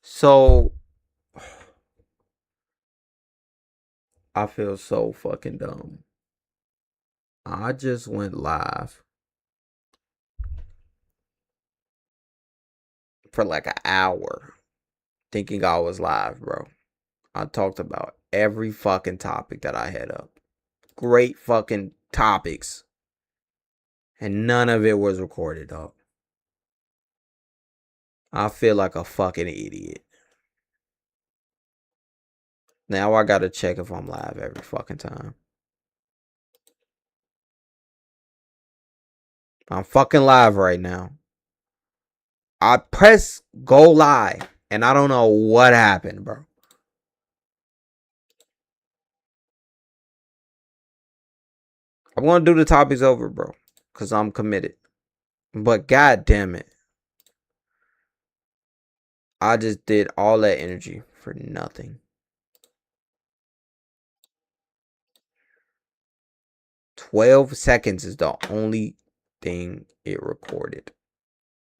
So I feel so fucking dumb. I just went live for like an hour thinking I was live, bro. I talked about every fucking topic that I had up. Great fucking topics. And none of it was recorded, dog. I feel like a fucking idiot. Now I gotta check if I'm live every fucking time. I'm fucking live right now. I press go live and I don't know what happened, bro. I'm gonna do the topics over, bro, because I'm committed. But god damn it, I just did all that energy for nothing. 12 seconds is the only thing it recorded.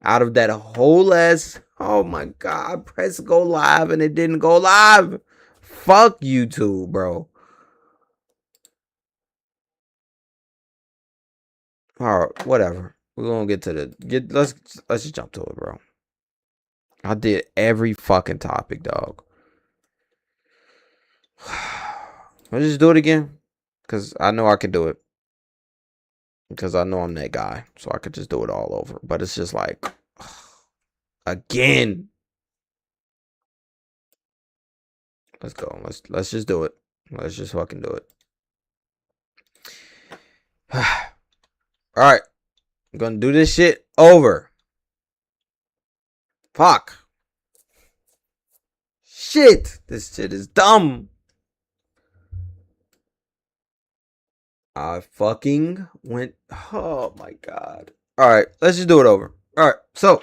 Out of that whole ass, oh my god, press go live and it didn't go live. Fuck YouTube, bro. Alright, whatever. We're gonna get to the let's just jump to it, bro. I did every fucking topic, dog. Let's just do it again. Cause I know I can do it. Because I know I'm that guy. So I could just do it all over. But it's just like again. Let's go. Let's just do it. Let's just fucking do it. Alright. I'm gonna do this shit over. Fuck. Shit. This shit is dumb. I fucking went. Oh my god. Alright. Let's just do it over. Alright. So,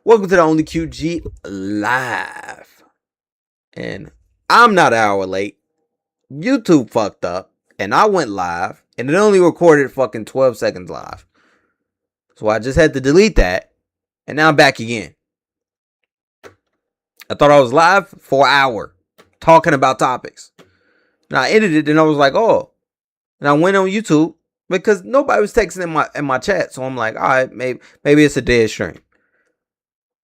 welcome to the Only QG Live. And I'm not an hour late. YouTube fucked up. And I went live. And it only recorded fucking 12 seconds live. So I just had to delete that. And now I'm back again. I thought I was live for an hour. Talking about topics. And I ended it and I was like, oh. And I went on YouTube. Because nobody was texting in my chat. So I'm like, alright, maybe it's a dead stream.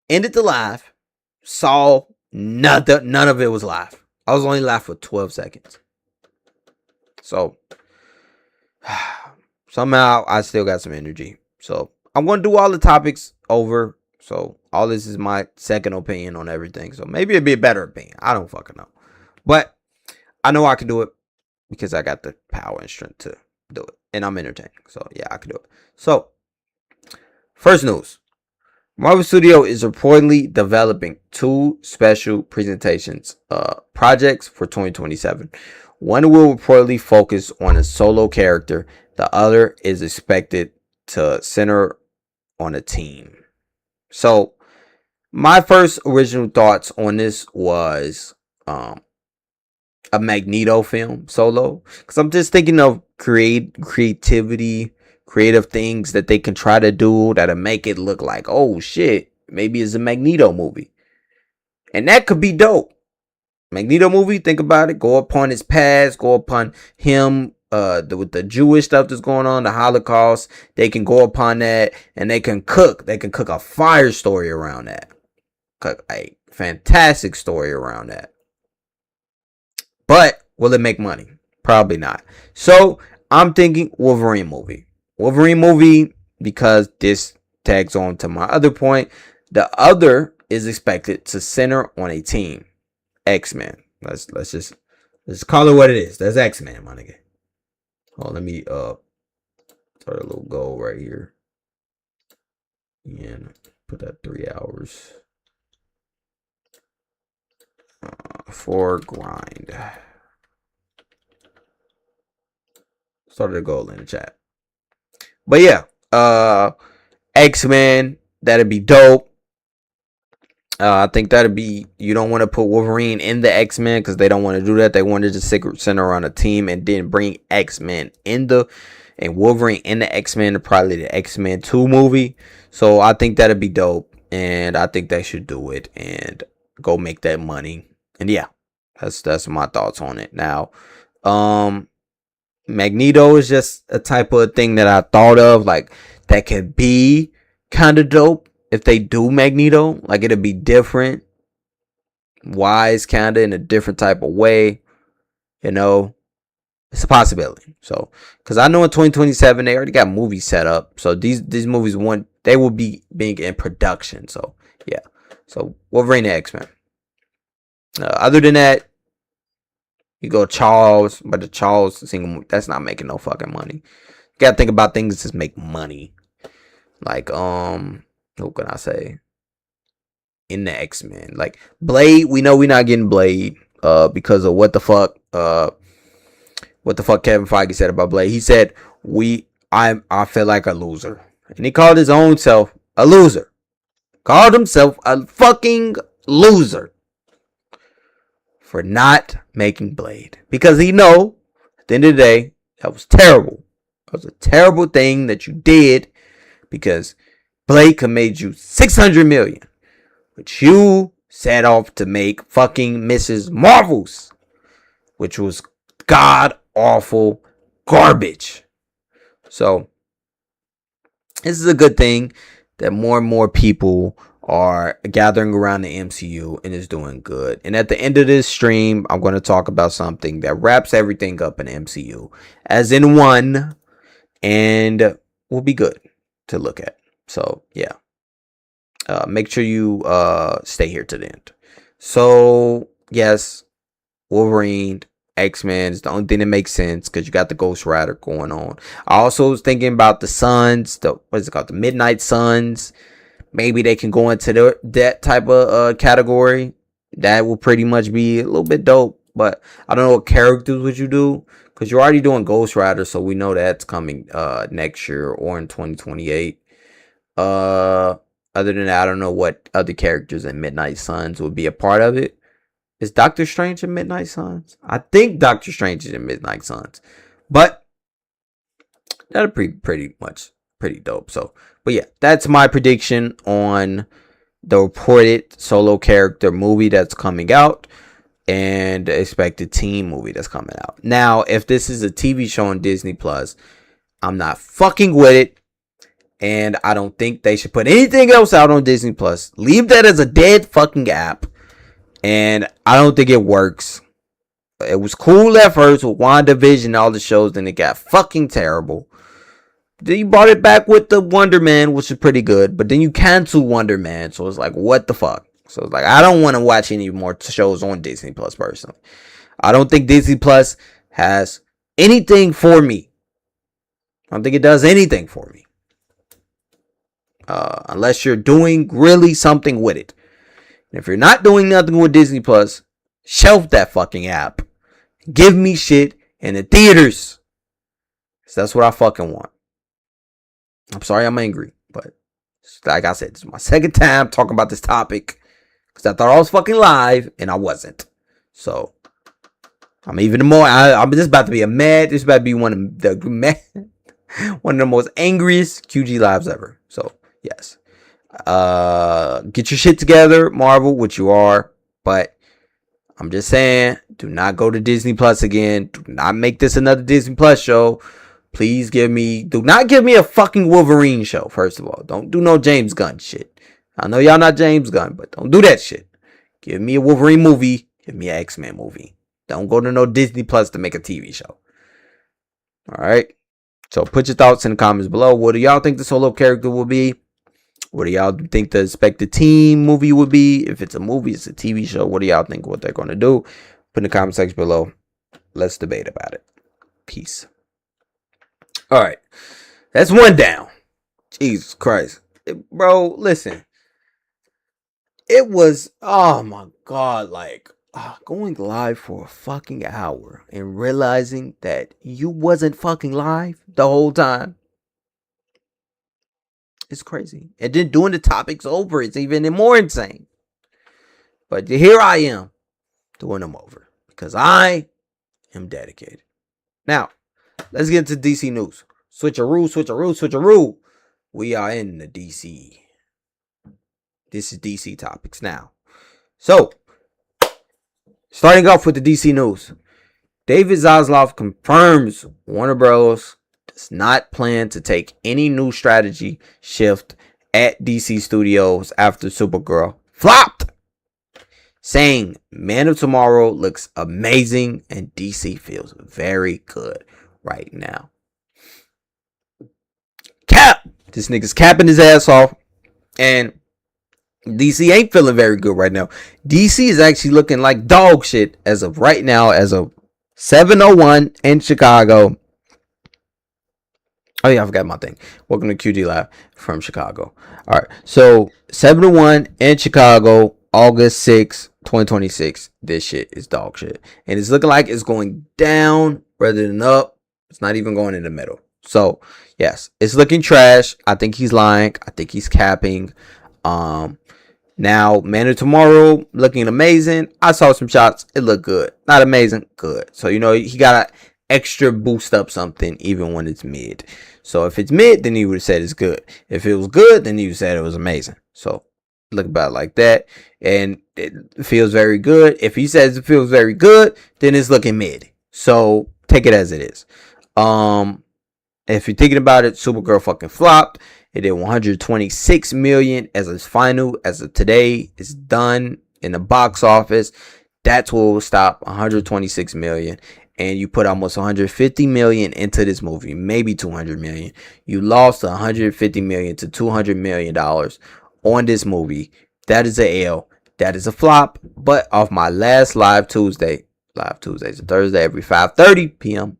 Ended the live. Saw none of it was live. I was only live for 12 seconds. So somehow I still got some energy. So I'm going to do all the topics over. So all this is my second opinion on everything. So maybe it'd be a better opinion. I don't fucking know. But I know I can do it because I got the power and strength to do it. And I'm entertaining. So yeah, I can do it. So first news. Marvel Studio is reportedly developing two special presentations projects for 2027. One will reportedly focus on a solo character. The other is expected to center on a team. So, my first original thoughts on this was a Magneto film solo. Because I'm just thinking of creativity, creative things that they can try to do that'll make it look like, oh shit, maybe it's a Magneto movie. And that could be dope. Magneto movie, think about it, go upon his past, go upon him with the Jewish stuff that's going on, the Holocaust. They can go upon that and they can cook a fire story around that. Cook a fantastic story around that. But will it make money? Probably not. So I'm thinking Wolverine movie. Wolverine movie, because this tags on to my other point. The other is expected to center on a team. X-Men. Let's just call it what it is. That's X-Men, my nigga. Oh, let me start a little goal right here. And put that 3 hours for grind. Started a goal in the chat. But yeah, X-Men, that'd be dope. I think that'd be, you don't want to put Wolverine in the X-Men because they don't want to do that. They wanted to center on a team and then bring X-Men and Wolverine in the X-Men, probably the X-Men 2 movie. So I think that'd be dope and I think they should do it. And go make that money. And yeah, that's my thoughts on it. Now, Magneto is just a type of thing that I thought of, like, that could be kind of dope if they do Magneto. Like, it'd be different, wise, kind of in a different type of way. You know, it's a possibility. So, because I know in 2027 they already got movies set up. So these movies, they will be being in production. So yeah. So Wolverine and X-Men. Other than that, you go Charles, but the Charles single, that's not making no fucking money. You gotta think about things that make money. Like, what can I say? In the X-Men. Like, Blade, we know we're not getting Blade, because of what the fuck Kevin Feige said about Blade. He said, I feel like a loser. And he called his own self a loser. Called himself a fucking loser for not making Blade. Because he know, at the end of the day, that was terrible. That was a terrible thing that you did, because Blade could made you $600 million. But you set off to make fucking Mrs. Marvel's, which was god awful garbage. So this is a good thing that more and more people are gathering around the MCU, and is doing good. And at the end of this stream, I'm going to talk about something that wraps everything up in the MCU as in one, and will be good to look at. So yeah, make sure you stay here to the end. So yes, Wolverine, X-Men is the only thing that makes sense, because you got the Ghost Rider going on. I also was thinking about the Suns, the Midnight Suns. Maybe they can go into that type of category. That will pretty much be a little bit dope. But I don't know what characters would you do, because you're already doing Ghost Rider, so we know that's coming next year or in 2028. Other than that, I don't know what other characters in Midnight Suns would be a part of it. Is Doctor Strange in Midnight Suns? I think Doctor Strange is in Midnight Suns. But that'll be pretty dope. So, but yeah, that's my prediction on the reported solo character movie that's coming out, and the expected team movie that's coming out. Now, if this is a TV show on Disney Plus, I'm not fucking with it. And I don't think they should put anything else out on Disney Plus. Leave that as a dead fucking app. And I don't think it works. It was cool at first with WandaVision and all the shows, then it got fucking terrible. Then you brought it back with the Wonder Man, which is pretty good. But then you canceled Wonder Man. So it's like, what the fuck? So it's like, I don't want to watch any more shows on Disney Plus personally. I don't think Disney Plus has anything for me. I don't think it does anything for me. Unless you're doing really something with it. And if you're not doing nothing with Disney Plus, shelf that fucking app. Give me shit in the theaters. Because that's what I fucking want. I'm sorry I'm angry. But like I said, this is my second time talking about this topic. Because I thought I was fucking live. And I wasn't. So I'm even more. I'm just about to be this is about to be one of the most angriest QG lives ever. So yes. Get your shit together, Marvel, which you are. But I'm just saying, do not go to Disney Plus again. Do not make this another Disney Plus show. Please do not give me a fucking Wolverine show, first of all. Don't do no James Gunn shit. I know y'all not James Gunn, but don't do that shit. Give me a Wolverine movie. Give me an X-Men movie. Don't go to no Disney Plus to make a TV show. Alright? So put your thoughts in the comments below. What do y'all think the solo character will be? What do y'all think the expected team movie would be? If it's a movie, it's a TV show. What do y'all think what they're going to do? Put in the comment section below. Let's debate about it. Peace. All right. That's one down. Jesus Christ. Bro, listen. It was, oh my God, like going live for a fucking hour and realizing that you wasn't fucking live the whole time. It's crazy. And then doing the topics over, it's even more insane. But here I am doing them over because I am dedicated. Now, let's get into DC news. Switcheroo. We are in the DC. This is DC topics now. So, starting off with the DC news. David Zaslav confirms Warner Bros. Does not plan to take any new strategy shift at DC Studios after Supergirl flopped, saying Man of Tomorrow looks amazing and DC feels very good right now. Cap! This nigga's capping his ass off, and DC ain't feeling very good right now. DC is actually looking like dog shit as of right now, as of 7:01 in Chicago. Oh yeah, I forgot my thing. Welcome to QGLIVE from Chicago. All right, so 7:01 in Chicago, August 6, 2026. This shit is dog shit, and it's looking like it's going down rather than up. It's not even going in the middle. So yes, it's looking trash. I think he's lying. I think he's capping. Now, Man of Tomorrow looking amazing. I saw some shots. It looked good. Not amazing. Good. So, you know, he got to extra boost up something even when it's mid. So, if it's mid, then he would have said it's good. If it was good, then he would have said it was amazing. So, look about it like that. And it feels very good. If he says it feels very good, then it's looking mid. So, take it as it is. If you're thinking about it, Supergirl fucking flopped. It did 126 million as its final, as of today. It's done in the box office. That's what will stop. 126 million. And you put almost 150 million into this movie, maybe 200 million. You lost 150 million to 200 million dollars on this movie. That is a L. That is a flop. But off my last live Tuesdays are Thursday every 5:30 p.m.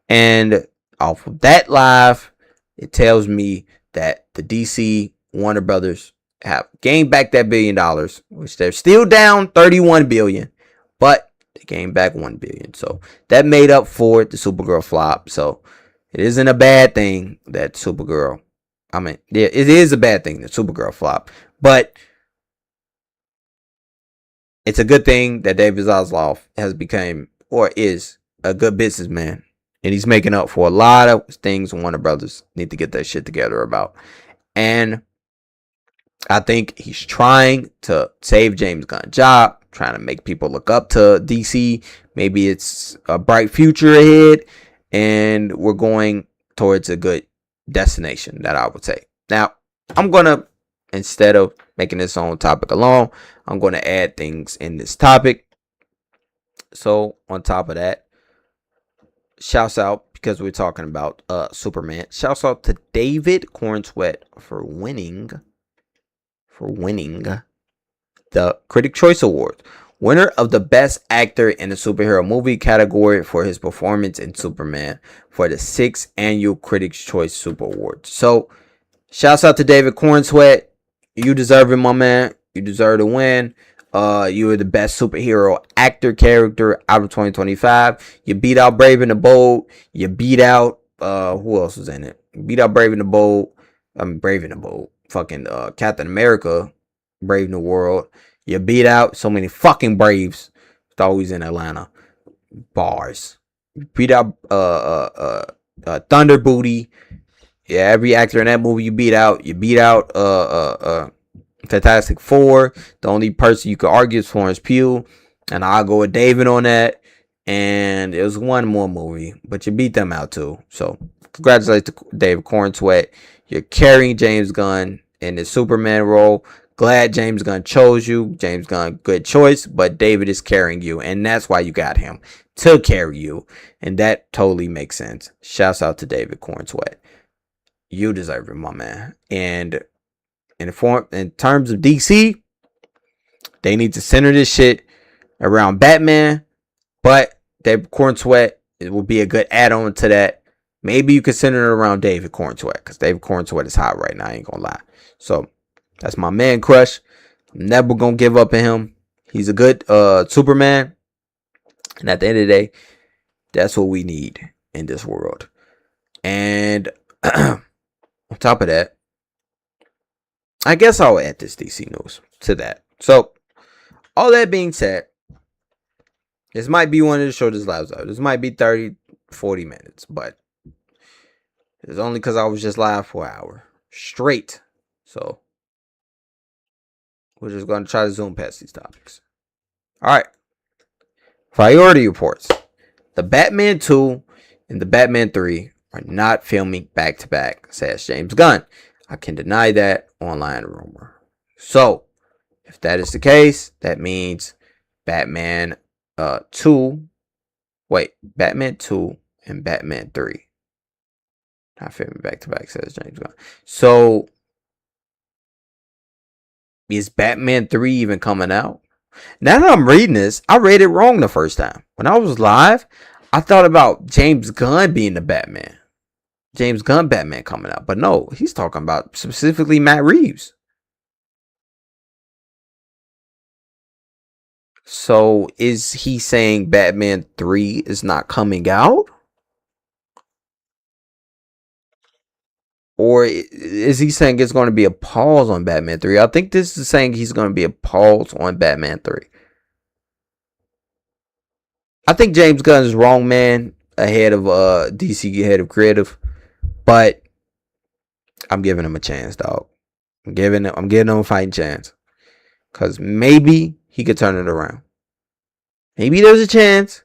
And off of that live, it tells me that the DC Warner Brothers have gained back that $1 billion, which they're still down 31 billion, but they gained back 1 billion. So that made up for the Supergirl flop. So it isn't a bad thing that Supergirl, yeah, it is a bad thing that Supergirl flop, but it's a good thing that David Zaslav has become, or is, a good businessman. And he's making up for a lot of things Warner Brothers need to get that shit together about. And I think he's trying to save James Gunn's job, trying to make people look up to DC. Maybe it's a bright future ahead, and we're going towards a good destination, that I would say. Now, I'm going to, instead of making this own topic alone, I'm going to add things in this topic. So, on top of that, shouts out, because we're talking about Superman. Shouts out to David Cornsweet for winning the Critic Choice Award. Winner of the Best Actor in a Superhero Movie category for his performance in Superman for the 6th Annual Critics' Choice Super Awards. So, shouts out to David Cornsweet. You deserve it, my man. You deserve to win. You were the best superhero actor character out of 2025. You beat out Brave and the Bold. You beat out who else was in it? You beat out Brave and the Bold. Brave and the Bold. Fucking Captain America, Brave New World. You beat out so many fucking Braves. Thought he was in Atlanta. Bars. You beat out Thunder Booty. Yeah, every actor in that movie you beat out. You beat out Fantastic Four. The only person you could argue is Florence Pugh, and I'll go with David on that. And it was one more movie, but you beat them out too. So congratulations to David Cornsweet. You're carrying James Gunn in the Superman role. Glad James Gunn chose you. James Gunn, good choice, but David is carrying you, and that's why you got him, to carry you, and that totally makes sense. Shouts out to David Cornsweet. You deserve it, my man. And in terms of DC, they need to center this shit around Batman, but David Cornsweet, it will be a good add-on to that. Maybe you could center it around David Cornsweet, because David Cornsweet is hot right now, I ain't gonna lie. So that's my man crush. I'm never gonna give up on him. He's a good Superman, and at the end of the day, that's what we need in this world. And on top of that, I guess I'll add this DC news to that. So, all that being said, this might be one of the shortest lives out. This might be 30, 40 minutes, but it's only because I was just live for an hour straight. So, We're just going to try to zoom past these topics. All right. Priority reports. The Batman 2 and the Batman 3 are not filming back to back, says James Gunn. I can deny that online rumor. So, if that is the case, that means Batman 2 and Batman 3 not filming back to back, says James Gunn. So, is Batman 3 even coming out? Now that I'm reading this, I read it wrong the first time. When I was live, I thought about James Gunn being the Batman. James Gunn Batman coming out. But no, he's talking about specifically Matt Reeves. So is he saying Batman 3 is not coming out? Or is he saying it's going to be a pause on Batman 3? I think this is saying he's going to be a pause on Batman 3. I think James Gunn is wrong, man, ahead of DC head of creative. But I'm giving him a chance, dog. I'm giving him a fighting chance. Because maybe he could turn it around. Maybe there's a chance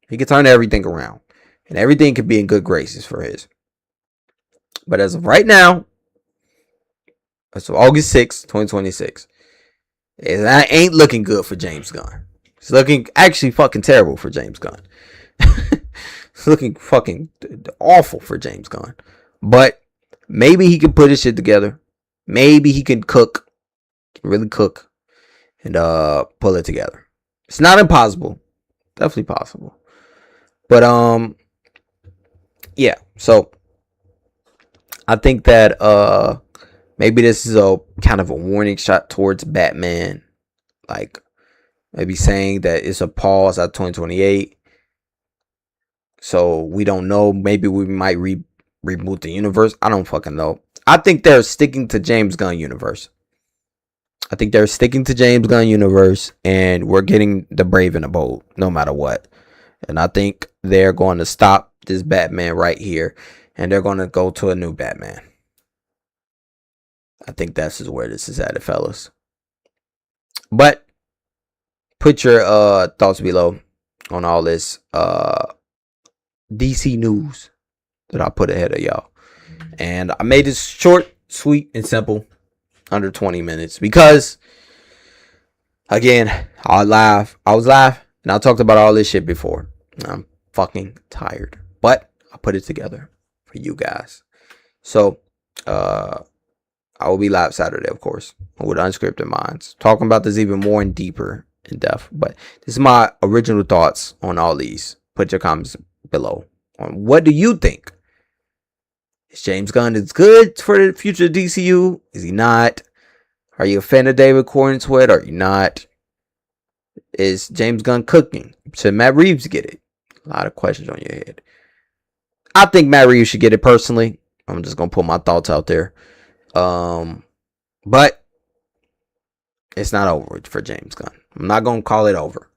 he could turn everything around. And everything could be in good graces for his. But as of right now, as of August 6th, 2026, it ain't looking good for James Gunn. It's looking actually fucking terrible for James Gunn. It's looking fucking awful for James Gunn. But maybe he can put his shit together. Maybe he can cook. Really cook. And pull it together. It's not impossible. Definitely possible. But yeah. So I think that maybe this is a kind of a warning shot towards Batman. Like maybe saying that it's a pause at 2028. So we don't know. Maybe we might reboot the universe. I don't fucking know. I think they're sticking to James Gunn universe. I think they're sticking to James Gunn universe, and we're getting the brave and the bold no matter what. And I think they're going to stop this Batman right here, and they're going to go to a new Batman. I think that's where this is at, fellas. But put your thoughts below on all this DC news that I put ahead of y'all. And I made this short, sweet, and simple, under 20 minutes, because again, I was live and I talked about all this shit before. I'm fucking tired, but I put it together for you guys. So I will be live Saturday, of course, with Unscripted Minds, talking about this even more and deeper in depth. But this is my original thoughts on all these. Put your comments below on what do you think. Is James Gunn is good for the future of DCU? Is he not? Are you a fan of David Corenswet? Are you not? Is James Gunn cooking? Should Matt Reeves get it? A lot of questions on your head. I think Matt Reeves should get it personally. I'm just going to put my thoughts out there. But it's not over for James Gunn. I'm not going to call it over.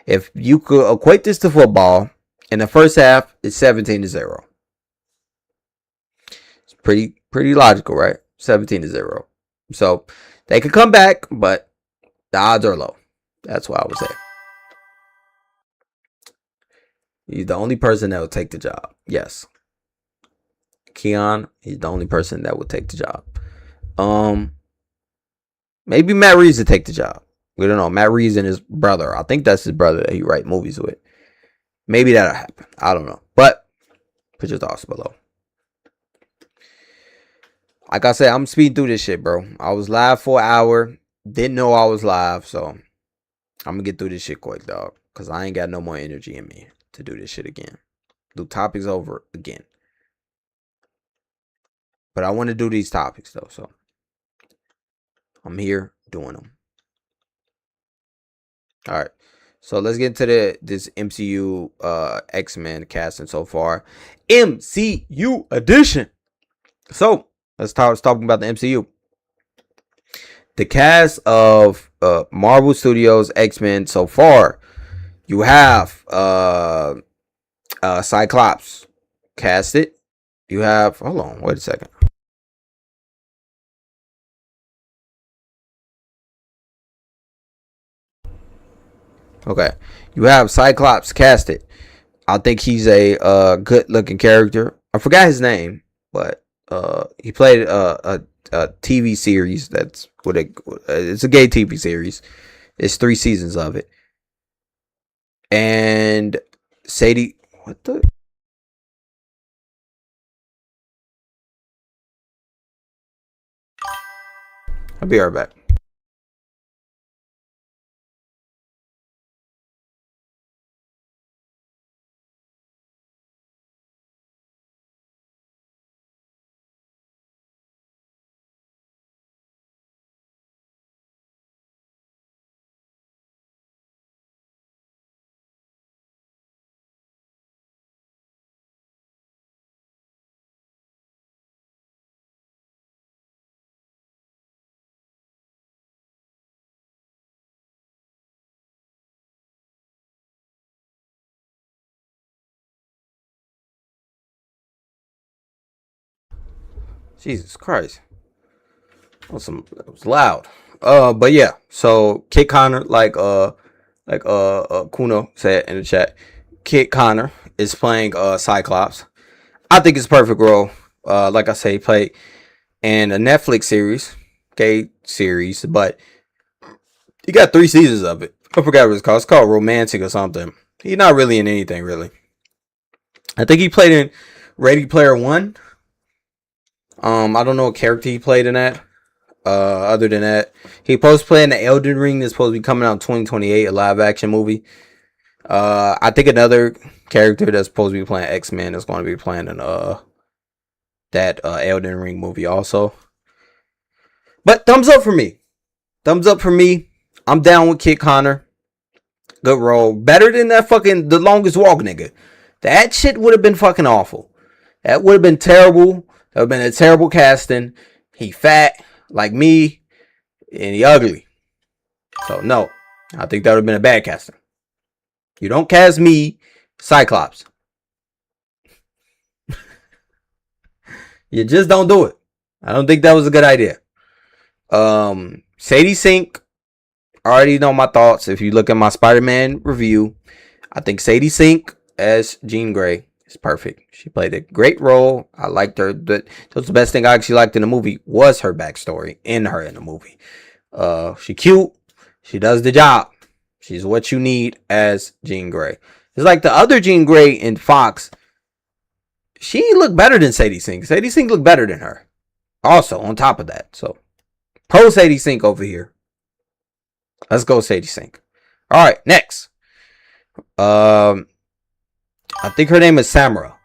If you could equate this to football, in the first half, it's 17-0. It's pretty logical, right? 17-0. So they could come back, but the odds are low. That's what I would say. He's the only person that will take the job. Yes. Keon, he's the only person that would take the job. Maybe Matt Reeves would take the job. We don't know. Matt Reeves and his brother. I think that's his brother that he write movies with. Maybe that'll happen. I don't know. But put your thoughts below. Like I said, I'm speeding through this shit, bro. I was live for an hour. Didn't know I was live, so I'm gonna get through this shit quick, dog. Because I ain't got no more energy in me to do this shit again. Do topics over again. But I want to do these topics, though, so I'm here doing them. All right. So let's get into this MCU X-Men casting so far. MCU edition. So let's start talking about the MCU. The cast of Marvel Studios X-Men so far. You have Cyclops casted. You have, hold on, wait a second. Okay, you have Cyclops casted. I think he's a good looking character. I forgot his name, but he played a TV series that's what it's a gay TV series. It's 3 seasons of it. And Sadie, what the? I'll be right back. Jesus Christ. That was loud. But yeah. So Kit Connor, Kuno said in the chat, Kit Connor is playing Cyclops. I think it's a perfect role. Like I say, he played in a Netflix series, gay series, but he got 3 seasons of it. I forgot what it's called. It's called Romantic or something. He's not really in anything really. I think he played in Ready Player One. I don't know what character he played in that. Other than that, he supposed to play in the Elden Ring. That's supposed to be coming out in 2028, a live action movie. I think another character that's supposed to be playing X-Men is going to be playing in that Elden Ring movie also. But thumbs up for me. Thumbs up for me. I'm down with Kit Connor. Good role. Better than that fucking The Longest Walk nigga. That shit would have been fucking awful. That would have been terrible. That would have been a terrible casting. He fat like me and he ugly. So no. I think that would have been a bad casting. You don't cast me Cyclops. You just don't do it. I don't think that was a good idea. Sadie Sink, I already know my thoughts. If you look at my Spider-Man review, I think Sadie Sink as Jean Grey is perfect. She played a great role. I liked her. That was the best thing I actually liked in the movie was her backstory in the movie. She cute. She does the job. She's what you need as Jean Grey. It's like the other Jean Grey in Fox. She looked better than Sadie Sink. Sadie Sink looked better than her. Also, on top of that. So, pro Sadie Sink over here. Let's go Sadie Sink. Alright, next. I think her name is Samara.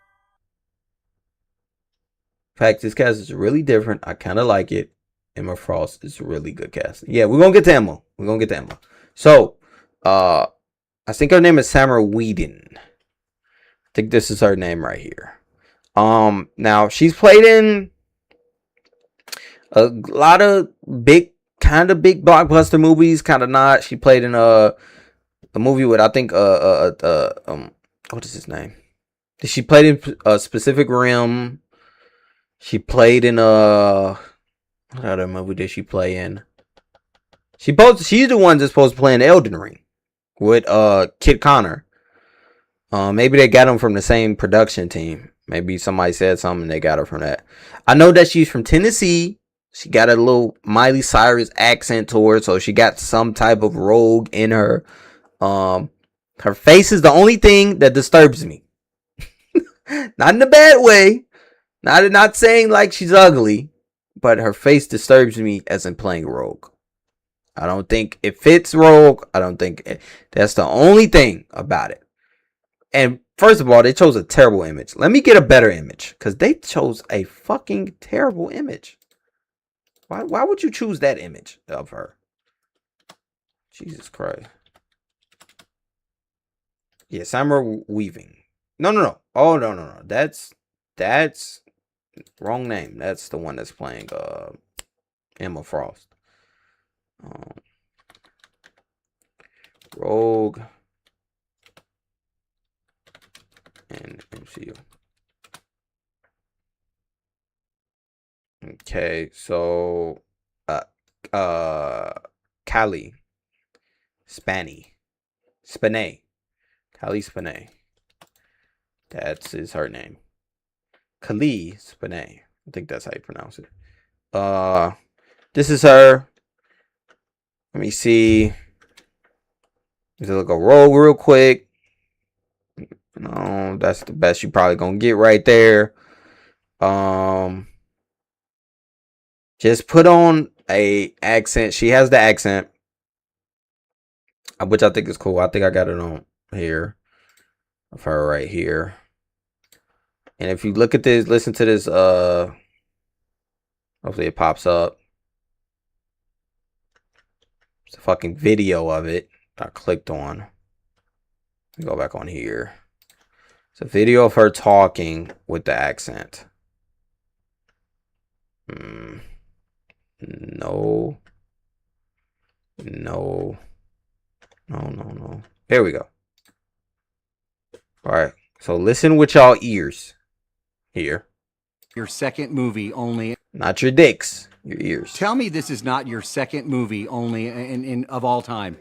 In fact, this cast is really different. I kind of like it. Emma Frost is really good cast. Yeah, we're going to get to Emma. So, I think her name is Samara Weedon. I think this is her name right here. Now she's played in a lot of big blockbuster movies, kind of not. She played in a movie with I think what is his name? She played in a Specific Rim. She played in what other movie did she play in? She's the one that's supposed to play in Elden Ring with Kit Connor. Maybe they got him from the same production team. Maybe somebody said something and they got her from that. I know that she's from Tennessee. She got a little Miley Cyrus accent to her, so she got some type of rogue in her. Her face is the only thing that disturbs me. Not in a bad way. Not saying like she's ugly, but her face disturbs me as in playing rogue. I don't think it fits rogue. I don't think that's the only thing about it. And first of all, they chose a terrible image. Let me get a better image. Because they chose a fucking terrible image. Why would you choose that image of her? Jesus Christ. Yeah, Samara Weaving. No. Oh, no. That's wrong name. That's the one that's playing Emma Frost. Rogue and MCU. Okay, so Callie Spanny. Spinay. Kali Spinay. That's is her name. Kali Spinay. I think that's how you pronounce it. This is her. Let me see. Let's look a roll real quick. No, that's the best you probably gonna get right there. Just put on a accent. She has the accent, which I think is cool. I think I got it on here of her right here. And if you look at this, listen to this, hopefully it pops up. It's a fucking video of it I clicked on. Let me go back on here. It's a video of her talking with the accent. No. Here we go. All right. So listen with y'all ears. Here. Your second movie only. Not your dicks. Your ears. Tell me this is not your second movie only in of all time.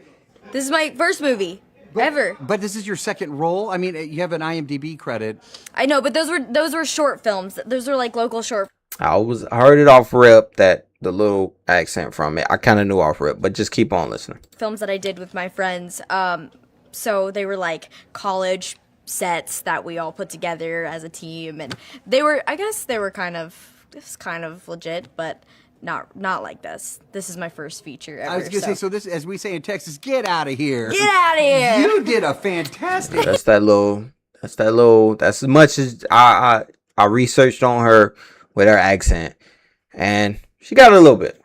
This is my first movie ever. But this is your second role? I mean, you have an IMDb credit. I know, but those were short films. Those were like local short. I heard it off rip, that the little accent from it. I kind of knew off rip, but just keep on listening. Films that I did with my friends. So they were like college sets that we all put together as a team, and I guess they were kind of legit, but not like this. This is my first feature ever. I was gonna say, so this, as we say in Texas, get out of here. Get out of here. You did a fantastic. That's as much as I researched on her with her accent, and she got a little bit.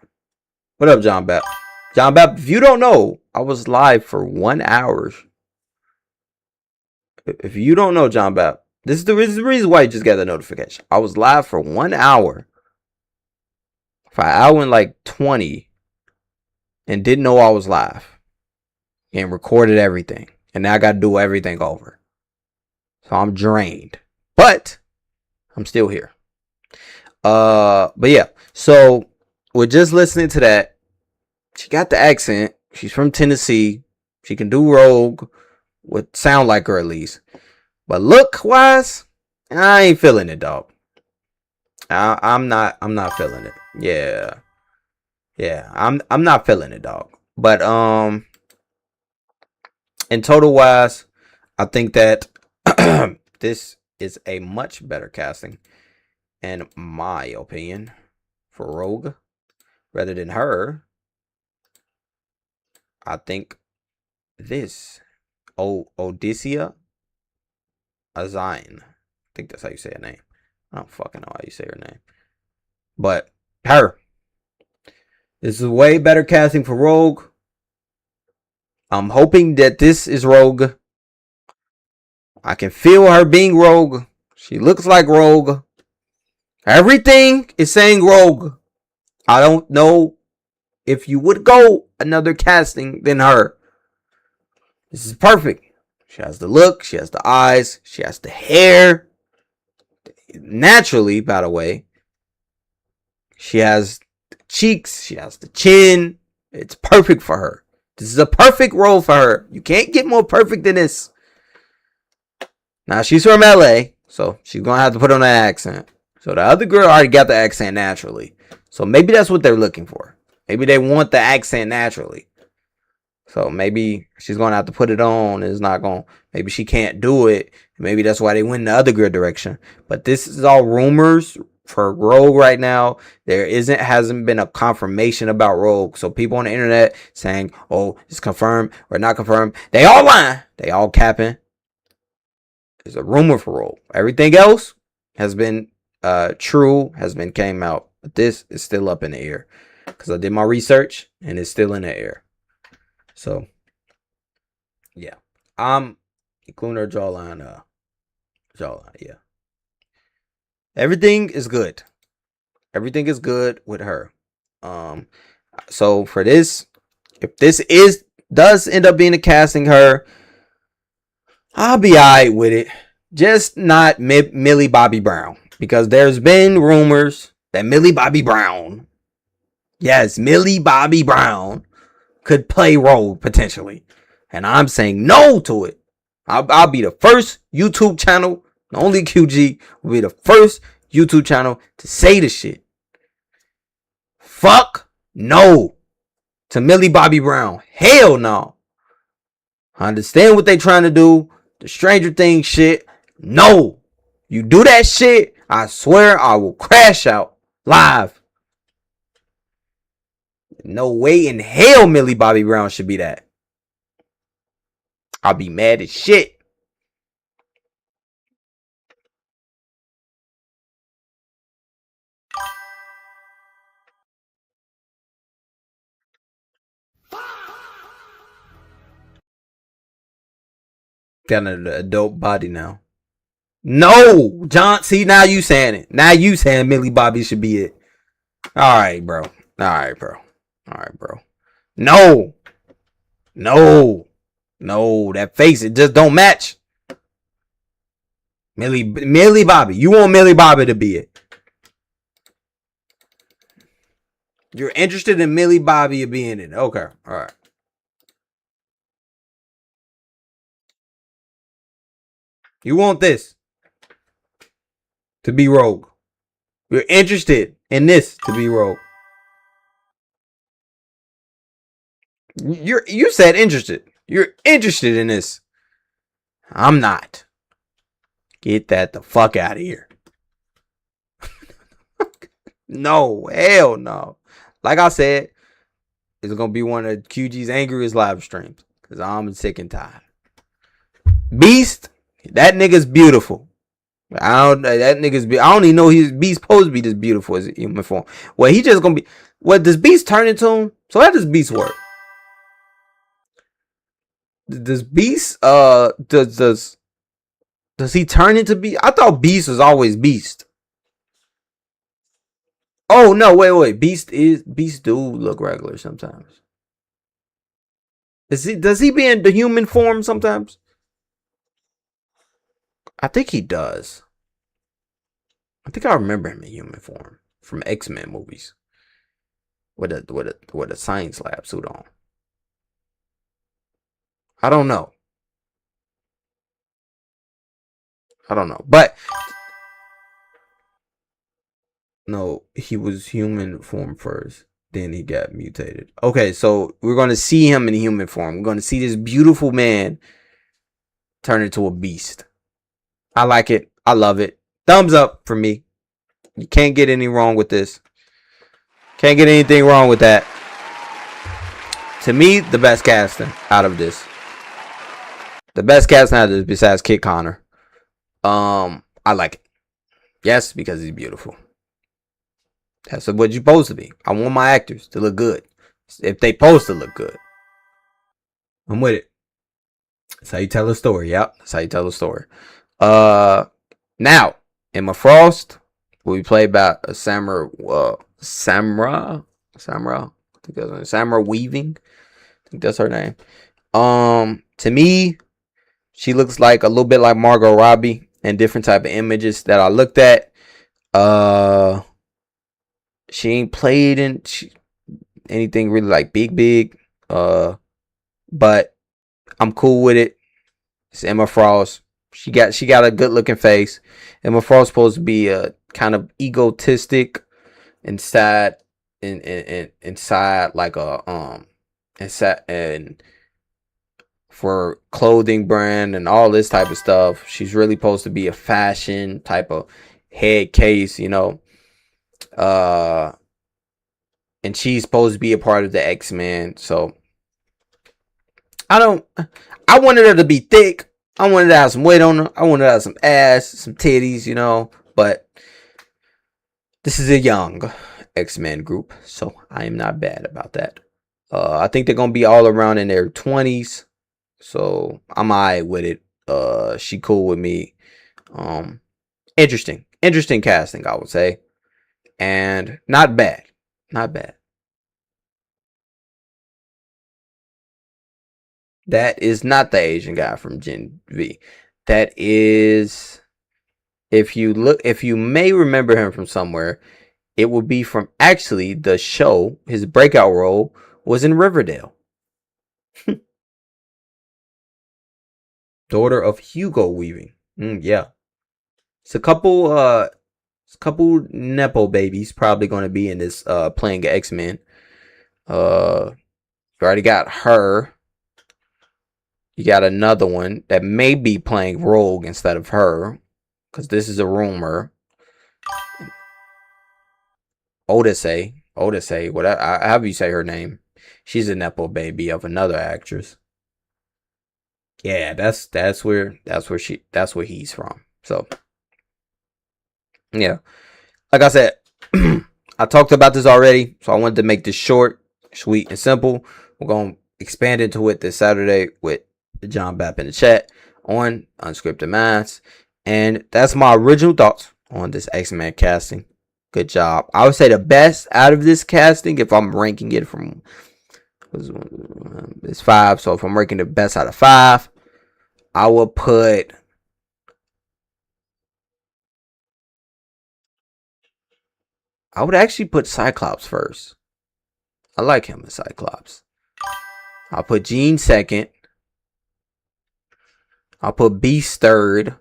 What up, John Bap? John Bap, if you don't know, I was live for 1 hour. If you don't know, John Bap, this is the reason why you just got the notification. I was live for 1 hour. For an hour and like 20. And didn't know I was live. And recorded everything. And now I got to do everything over. So I'm drained. But I'm still here. But yeah. So we're just listening to that. She got the accent. She's from Tennessee. She can do Rogue. Would sound like her at least. But look wise, I ain't feeling it, dog. I'm not feeling it. Yeah. I'm not feeling it, dog. But in total wise, I think that this is a much better casting, in my opinion, for Rogue rather than her. I think this Odysseia Azine, I think that's how you say her name. I don't fucking know how you say her name. But her. This is way better casting for Rogue. I'm hoping that this is Rogue. I can feel her being Rogue. She looks like Rogue. Everything is saying Rogue. I don't know if you would go another casting than her. This is perfect. She has the look. She has the eyes. She has the hair. Naturally, by the way. She has the cheeks. She has the chin. It's perfect for her. This is a perfect role for her. You can't get more perfect than this. Now, she's from LA. So, she's going to have to put on an accent. So, the other girl already got the accent naturally. So, maybe that's what they're looking for. Maybe they want the accent naturally. So maybe she's going to have to put it on. And it's not going to, maybe she can't do it. Maybe that's why they went in the other girl direction. But this is all rumors for Rogue right now. Hasn't been a confirmation about Rogue. So people on the internet saying, oh, it's confirmed or not confirmed. They all lying. They all capping. There's a rumor for Rogue. Everything else has been true, came out. But this is still up in the air. Because I did my research and it's still in the air. So, yeah. Including her jawline. Yeah. Everything is good. Everything is good with her. So for this, if this does end up being a casting her, I'll be alright with it. Just not Millie Bobby Brown. Because there's been rumors that Millie Bobby Brown, yes, Millie Bobby Brown, could play Rogue potentially. And I'm saying no to it. I'll be the first YouTube channel, the only QG will be the first YouTube channel to say the shit. Fuck no to Millie Bobby Brown. Hell no. I understand what they trying to do. The Stranger Things shit. No. You do that shit, I swear I will crash out live. No way in hell Millie Bobby Brown should be that. I'll be mad as shit. Got an adult body now. No, John. See, now you saying it. Now you saying Millie Bobby should be it. All right, bro. All right, bro. All right, bro. No. No. No. That face, it just don't match. Millie Bobby. You want Millie Bobby to be it. You're interested in Millie Bobby being it. Okay. All right. You want this to be Rogue. You're interested in this to be Rogue. You said interested. You're interested in this. I'm not. Get that the fuck out of here. No, hell no. Like I said, it's gonna be one of QG's angriest live streams. Cause I'm sick and tired. Beast, that nigga's beautiful. I don't even know he's Beast supposed to be this beautiful as a human form. Well, he just gonna be. What does Beast turn into him? So how does Beast work? Does Beast does he turn into Beast? I thought Beast was always Beast. Oh no, wait. Beast do look regular sometimes. Does he be in the human form sometimes? I think he does. I think I remember him in human form from X-Men movies. With a science lab suit on. I don't know. But no, he was human form first. Then he got mutated. Okay, so we're going to see him in human form. We're going to see this beautiful man turn into a beast. I like it. I love it. Thumbs up for me. You can't get any wrong with this. Can't get anything wrong with that. To me, the best casting out of this. The best casting out of this besides Kit Connor. I like it. Yes, because he's beautiful. That's what you're supposed to be. I want my actors to look good. If they supposed to look good. I'm with it. That's how you tell a story. Yep. That's how you tell a story. Now, Emma Frost will be played by Samara Weaving. I think that's her name. To me, she looks like a little bit like Margot Robbie in different type of images that I looked at. She ain't played in anything really like big. But I'm cool with it. It's Emma Frost. She got a good looking face. Emma Frost supposed to be a kind of egotistic inside like a inside and for clothing brand and all this type of stuff. She's really supposed to be a fashion type of head case, you know. And she's supposed to be a part of the X-Men. So I wanted her to be thick. I wanted to have some weight on her. I wanted to have some ass, some titties, you know. But this is a young X-Men group, so I am not bad about that. I think they're gonna be all around in their 20s, so I'm alright with it. She cool with me. Interesting casting, I would say, and not bad. That is not the Asian guy from Gen V. That is, if you may remember him from somewhere, it would be from actually the show. His breakout role was in Riverdale. Daughter of Hugo Weaving. Yeah. It's a couple Nepo babies probably gonna be in this playing X-Men. You already got her. You got another one that may be playing Rogue instead of her. Because this is a rumor. Odyssey, whatever, however you say her name. She's a Nepo baby of another actress. Yeah, that's where he's from. So yeah. Like I said, I talked about this already, so I wanted to make this short, sweet, and simple. We're gonna expand into it this Saturday with John Bapp in the chat on Unscripted Minds. And that's my original thoughts on this X-Men casting. Good job. I would say the best out of this casting, if I'm ranking it from, it's 5. So if I'm ranking the best out of 5, I would put, I would actually put Cyclops first. I like him as Cyclops. I'll put Jean second. I'll put Beast third.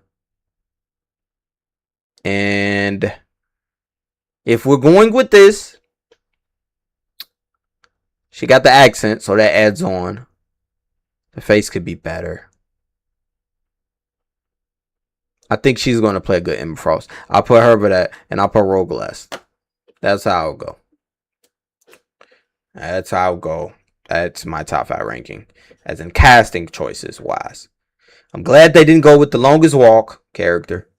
And if we're going with this, she got the accent, so that adds on. The face could be better. I think she's going to play a good Emma Frost. I'll put her for that, and I'll put Rogue last. That's how I'll go. That's how I'll go. That's my top 5 ranking, as in casting choices wise. I'm glad they didn't go with the longest walk character.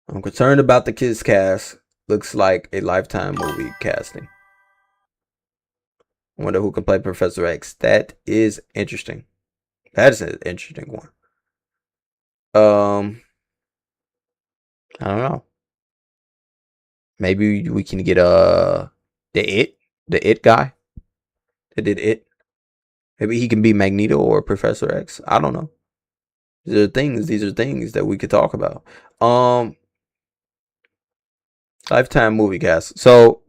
I'm concerned about the kids cast. Looks like a Lifetime movie casting. I wonder who can play Professor X. That is interesting. That is an interesting one. I don't know. Maybe we can get the It guy that did It. Maybe he can be Magneto or Professor X. I don't know. These are things that we could talk about. Lifetime movie cast. So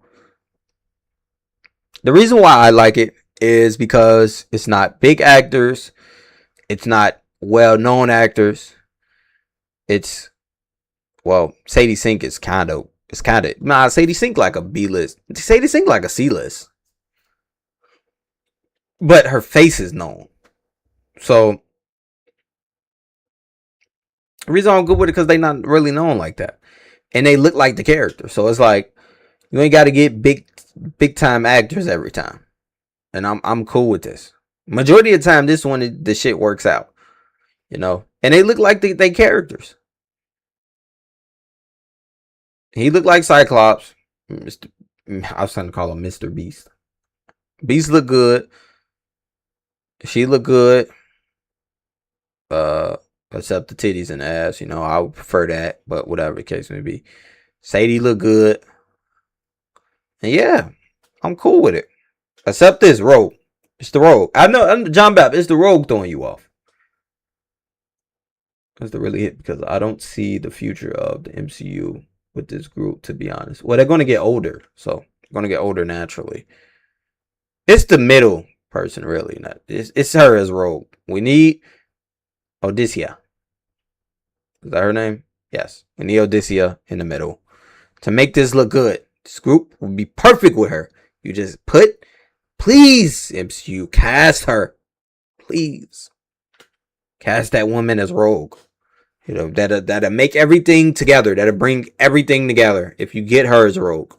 the reason why I like it is because it's not big actors, it's not well-known actors. It's, well, Sadie Sink is Sadie Sink like a B-list. Sadie Sink like a C-list. But her face is known. So the reason I'm good with it because they not really known like that. And they look like the character. So it's like you ain't gotta get big time actors every time. And I'm cool with this. Majority of the time this one the shit works out. You know? And they look like they characters. He looked like Cyclops. I was trying to call him Mr. Beast. Beast look good. She look good. Except the titties and the ass. You know, I would prefer that. But whatever the case may be. Sadie look good. And yeah, I'm cool with it. Except this Rogue. It's the Rogue. I know, I'm John Bapp. It's the Rogue throwing you off. That's the really hit because I don't see the future of the MCU with this group, to be honest. Well, they're going to get older. So, they're going to get older naturally. It's the middle person, really. It's her as Rogue. We need Odysseia. Is that her name? Yes. We need Odysseia in the middle. To make this look good. This group would be perfect with her. You just please, MCU, cast her. Please. Cast that woman as Rogue. You know, that'll make everything together. That'll bring everything together if you get her as Rogue.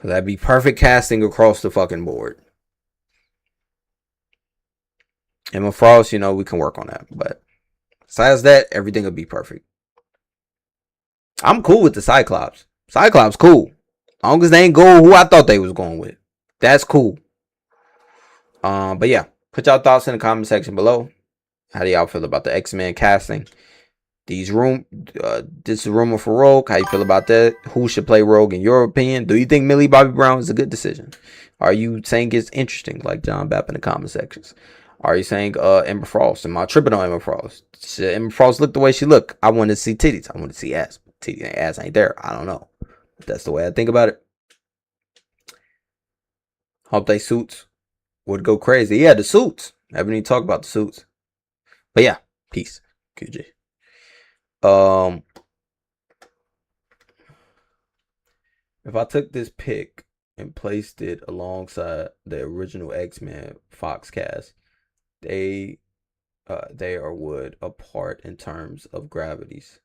That'd be perfect casting across the fucking board. Emma Frost, you know, we can work on that. But besides that, everything will be perfect. I'm cool with the Cyclops. Cyclops, cool. As long as they ain't go who I thought they was going with. That's cool. But yeah, put y'all thoughts in the comment section below. How do y'all feel about the X-Men casting? This is rumor for Rogue. How you feel about that? Who should play Rogue in your opinion? Do you think Millie Bobby Brown is a good decision? Are you saying it's interesting, like John Bapp in the comment sections? Are you saying Emma Frost? Am I tripping on Emma Frost? Should Emma Frost look the way she look? I want to see titties. I want to see ass. Titties and ass ain't there. I don't know. But that's the way I think about it. Hope they suits would go crazy. Yeah, the suits. I haven't even talked about the suits. But yeah, peace, QG. If I took this pic and placed it alongside the original X-Men Fox cast, they or would apart in terms of gravities.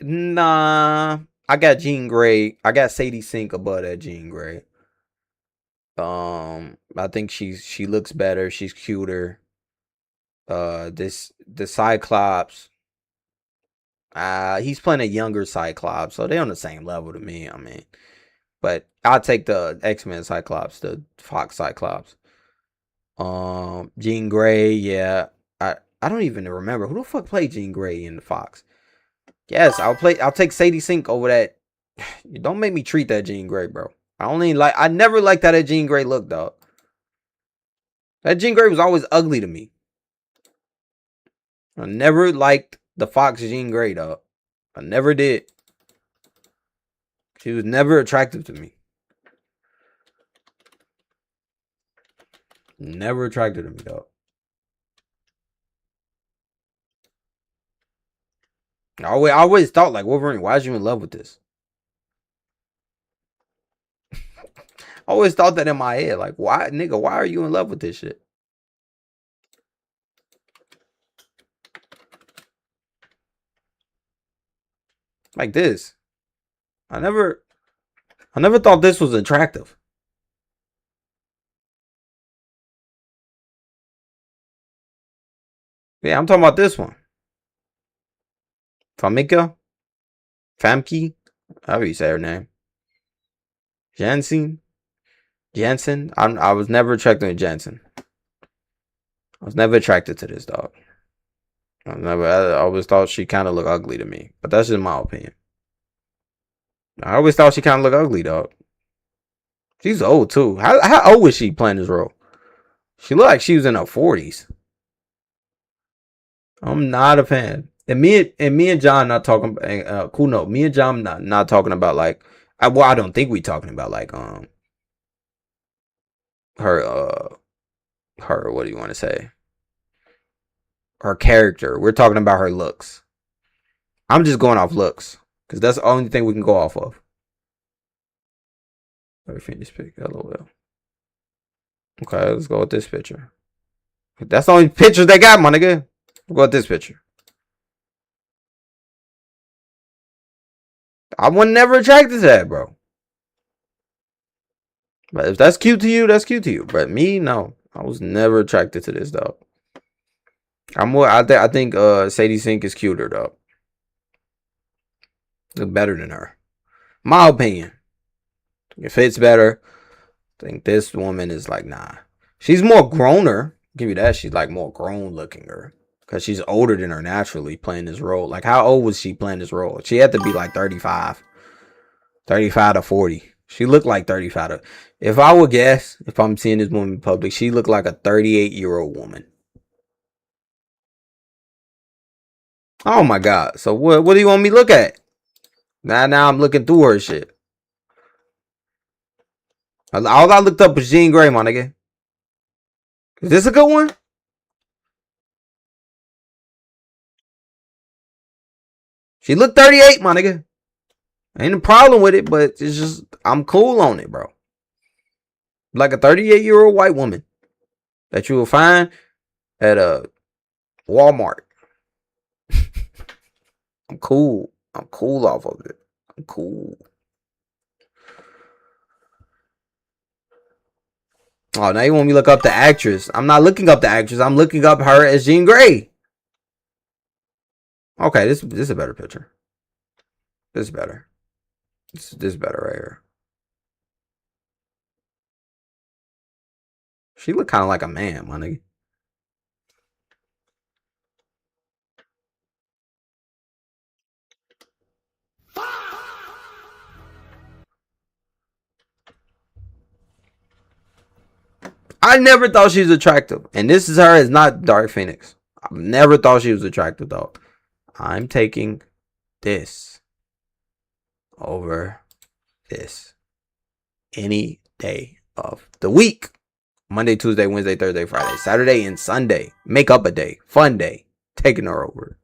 Nah, I got Jean Grey. I got Sadie Sink above that Jean Grey. I think she looks better. She's cuter. The Cyclops. He's playing a younger Cyclops, so they're on the same level to me. I mean, but I'll take the X-Men Cyclops, the Fox Cyclops. Jean Grey, yeah. I don't even remember who the fuck played Jean Grey in the Fox. Yes, I'll take Sadie Sink over that. Don't make me treat that Jean Grey, bro. I never liked how that Jean Grey looked, dog. That Jean Grey was always ugly to me. I never liked the Fox Jean Grey, dog. I never did. She was never attractive to me. Never attracted to me, dog. I always thought, like, Wolverine, why is you in love with this? I always thought that in my head. Like, why, nigga, why are you in love with this shit? Like this. I never thought this was attractive. Yeah, I'm talking about this one. Famke? However you say her name. Jensen. I was never attracted to Jensen. I was never attracted to this dog. I always thought she kind of looked ugly to me. But that's just my opinion. I always thought she kind of looked ugly, dog. She's old, too. How old was she playing this role? She looked like she was in her 40s. I'm not a fan. And me and John not talking. Cool note. Me and John not talking about like. I don't think we talking about like her what do you want to say? Her character. We're talking about her looks. I'm just going off looks because that's the only thing we can go off of. Let me finish pick. LOL. Okay, let's go with this picture. That's the only pictures they got, my nigga. We'll go with this picture. I was never attracted to that, bro. But if that's cute to you, that's cute to you. But me, no. I was never attracted to this, dog. I think Sadie Sink is cuter, dog. Look better than her. My opinion. It fits better. I think this woman is like, nah. She's more growner. Give you that. She's like more grown looking her. Because she's older than her naturally playing this role. Like, how old was she playing this role? She had to be like 35. 35 to 40. She looked like 35 to... If I would guess, if I'm seeing this woman in public, she looked like a 38-year-old woman. Oh my God. So what do you want me to look at? Now I'm looking through her shit. All I looked up was Jean Grey, my nigga. Is this a good one? She looked 38, my nigga. Ain't a problem with it, but it's just, I'm cool on it, bro. Like a 38-year-old white woman that you will find at a Walmart. I'm cool. I'm cool off of it. I'm cool. Oh, now you want me to look up the actress. I'm not looking up the actress. I'm looking up her as Jean Grey. Okay, this is a better picture. This is better. This is better right here. She look kind of like a man, my nigga. I never thought she was attractive. And this is her. It's not Dark Phoenix. I've never thought she was attractive, though. I'm taking this over this any day of the week. Monday, Tuesday, Wednesday, Thursday, Friday, Saturday, and Sunday. Make up a day. Fun day. Taking her over.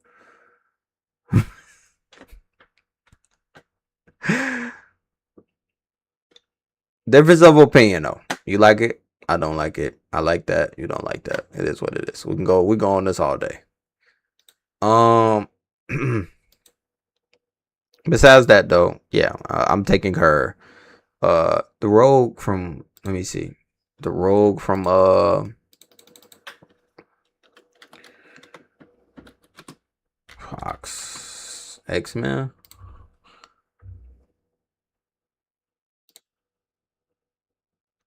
Difference of opinion though. You like it? I don't like it. I like that. You don't like that. It is what it is. We go on this all day. Besides that though, yeah, I'm taking her. The rogue from, let me see. The rogue from Fox X-Men.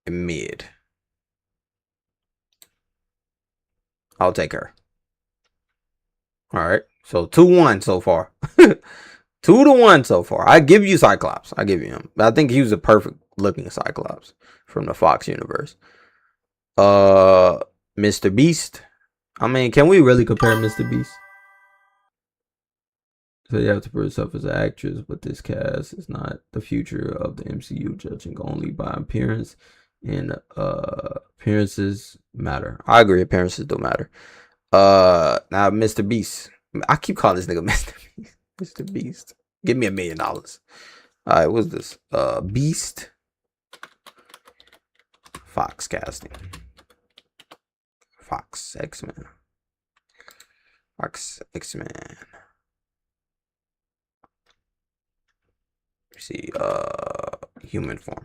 Mid. I'll take her. All right. So 2-1 so far. 2-1 so far. I give you Cyclops. I give you him. But I think he was a perfect looking Cyclops from the Fox universe. Mr. Beast. I mean, can we really compare Mr. Beast? So you have to prove yourself as an actress, but this cast is not the future of the MCU, judging only by appearance. And appearances matter. I agree, appearances don't matter. Now Mr. Beast. I keep calling this nigga Mr. Beast. Mr. Beast. Give me $1 million. Alright, what's this? Beast. Fox casting. Fox X-Men. Fox X-Men. See, human form.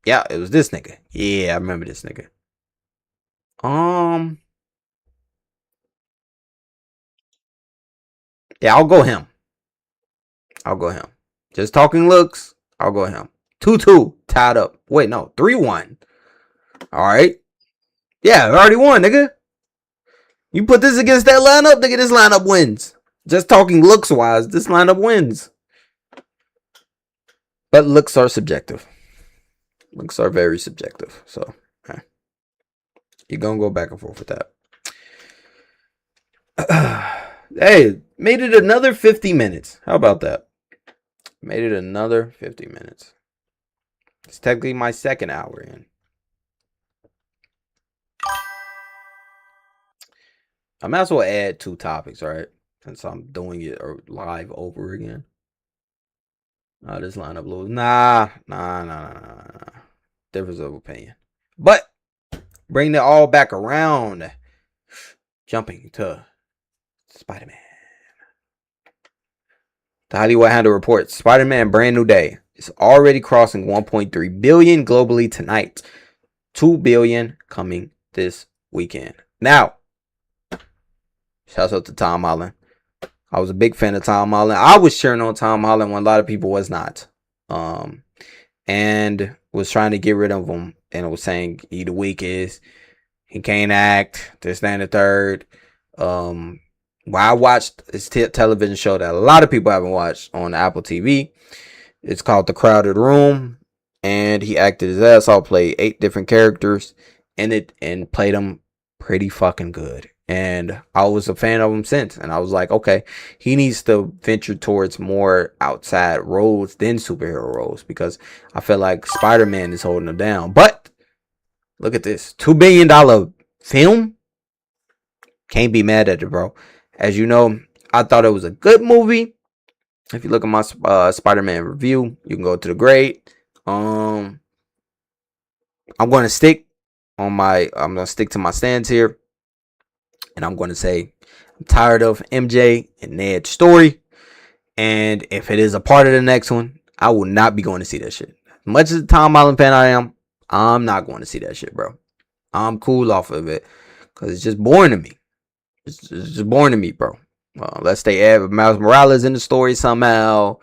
Yeah, it was this nigga. Yeah, I remember this nigga. Yeah, I'll go him. Just talking looks. I'll go him. 2-2. Tied up. Wait, no. 3-1. Alright. Yeah, I already won, nigga. You put this against that lineup, nigga, this lineup wins. Just talking looks wise, this lineup wins. But looks are subjective. Looks are very subjective. So, you're going to go back and forth with that. Hey, made it another 50 minutes. How about that? Made it another 50 minutes. It's technically my second hour in. I might as well add 2 topics, right? Since I'm doing it live over again. This lineup lose. Nah. Difference of opinion. But bring it all back around. Jumping to Spider-Man. The Hollywood Handle reports Spider-Man Brand New Day is already crossing 1.3 billion globally tonight. 2 billion coming this weekend. Now, shouts out to Tom Holland. I was a big fan of Tom Holland. I was cheering on Tom Holland when a lot of people was not. And was trying to get rid of him. And it was saying he the weakest. He can't act. This, that, and the third. Well, I watched this television show that a lot of people haven't watched on Apple TV. It's called The Crowded Room. And he acted his ass off, played 8 different characters in it, and played them pretty fucking good. And I was a fan of him since. And I was like, okay, he needs to venture towards more outside roles than superhero roles. Because I feel like Spider-Man is holding him down. But look at this. $2 billion film. Can't be mad at it, bro. As you know, I thought it was a good movie. If you look at my Spider-Man review, you can go to the grade. I'm going to stick to my stance here. And I'm going to say I'm tired of MJ and Ned's story. And if it is a part of the next one, I will not be going to see that shit. As much as a Tom Holland fan I am, I'm not going to see that shit, bro. I'm cool off of it. Because it's just boring to me. It's just boring to me, bro. Unless they add Miles Morales in the story somehow.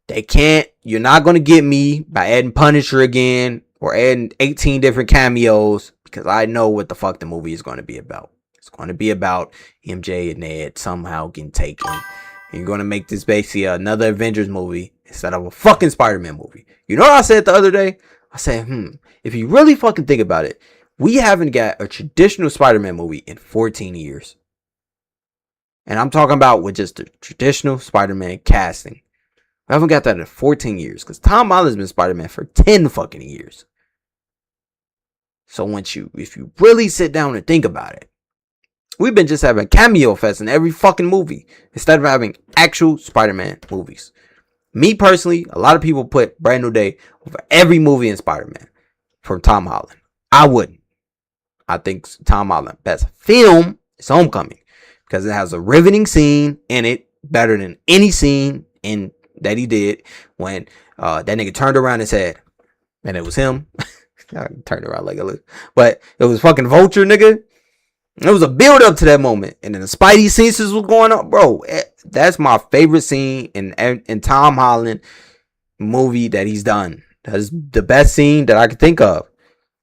They can't. You're not going to get me by adding Punisher again. Or adding 18 different cameos. Because I know what the fuck the movie is going to be about. It's going to be about MJ and Ned somehow getting taken. And you're going to make this basically another Avengers movie instead of a fucking Spider-Man movie. You know what I said the other day? I said, if you really fucking think about it, we haven't got a traditional Spider-Man movie in 14 years. And I'm talking about with just the traditional Spider-Man casting. We We haven't got that in 14 years. Because Tom Holland's been Spider-Man for 10 fucking years. So if you really sit down and think about it, we've been just having cameo fest in every fucking movie instead of having actual Spider-Man movies. Me personally, a lot of people put Brand New Day over every movie in Spider-Man from Tom Holland. I wouldn't. I think Tom Holland's best film is Homecoming because it has a riveting scene in it, better than any scene that he did when that nigga turned around his head and it was him. I turned around like a little, but it was fucking Vulture, nigga. It was a build up to that moment, and then the Spidey scenes was going on, bro. That's my favorite scene in Tom Holland movie that he's done. That's the best scene that I could think of.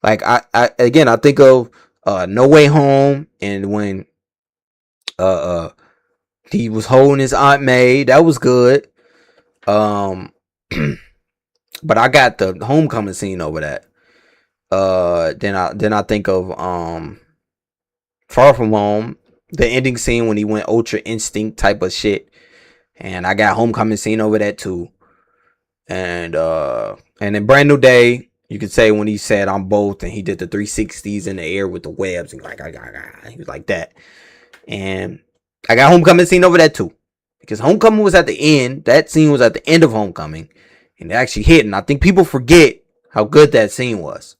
Like I think of No Way Home, and when he was holding his Aunt May, that was good. But I got the Homecoming scene over that. Then I think of Far From Home, the ending scene when he went Ultra Instinct type of shit, and I got Homecoming scene over that too. And then Brand New Day, you could say when he said I'm both, and he did the 360s in the air with the webs, and he was like that. And I got Homecoming scene over that too, because Homecoming was at the end. That scene was at the end of Homecoming, and it actually hit. And I think people forget how good that scene was.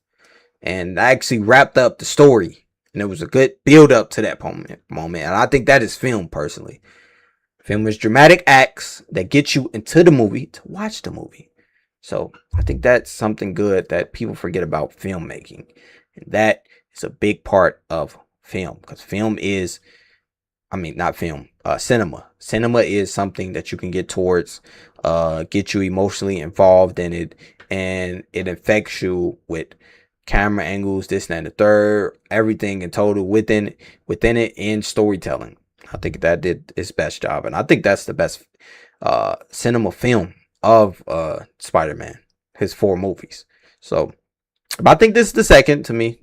And I actually wrapped up the story, and it was a good build up to that moment. And I think that is film, personally. Film is dramatic acts that get you into the movie to watch the movie. So I think that's something good that people forget about filmmaking, and that is a big part of film, because film is, not film, cinema. Cinema is something that you can get towards, get you emotionally involved in it, and it affects you with camera angles, this, and the third, everything in total within it, in storytelling. I think that did its best job, and I think that's the best cinema film of Spider-Man, his 4 movies. So, but I think this is the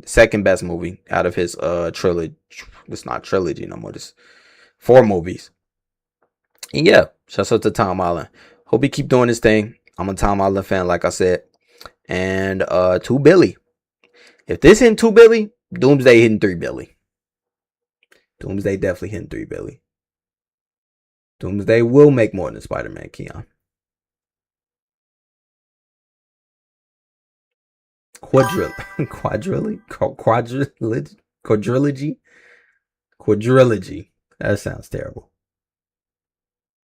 second best movie out of his trilogy. It's not trilogy no more. This 4 movies. And yeah, shouts out to Tom Holland. Hope he keep doing his thing. I'm a Tom Holland fan, like I said. And 2 Billy. If this hitting 2 Billy, Doomsday hitting 3 Billy. Doomsday definitely hitting 3 Billy. Doomsday will make more than Spider-Man, Keon. Quadrilogy. That sounds terrible.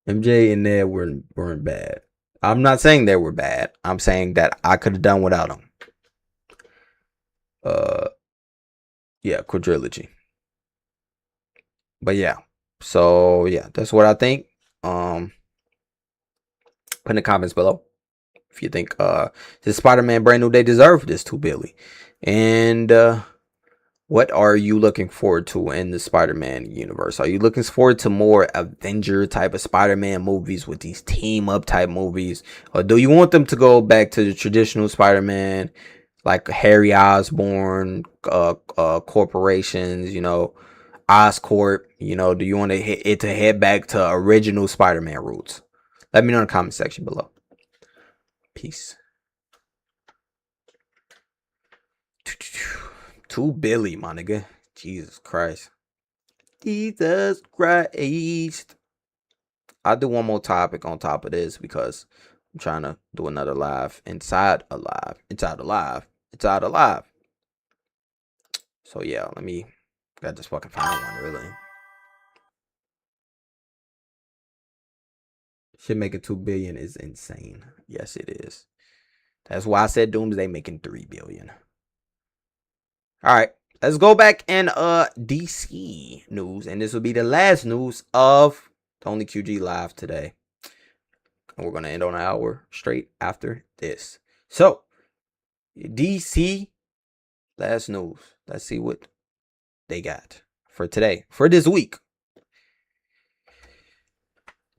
MJ and Ned weren't bad. I'm not saying they were bad. I'm saying that I could have done without them. Yeah, quadrilogy. But yeah. So yeah, that's what I think. Put in the comments below if you think this Spider-Man Brand New Day deserved this 2 Billy. And what are you looking forward to in the Spider-Man universe? Are you looking forward to more Avenger type of Spider-Man movies with these team up type movies? Or do you want them to go back to the traditional Spider-Man, like Harry Osborn, corporations, Oscorp, do you want it to head back to original Spider-Man roots? Let me know in the comment section below. Peace. 2 Billy, my nigga. Jesus Christ. Jesus Christ. I'll do one more topic on top of this because I'm trying to do another live inside a live. So yeah, gotta just fucking find one, really. Shit making 2 billion is insane. Yes, it is. That's why I said Doomsday making 3 billion. All right, let's go back in DC news, and this will be the last news of the only QG live today. And we're gonna end on an hour straight after this. So, DC last news. Let's see what they got for today, for this week.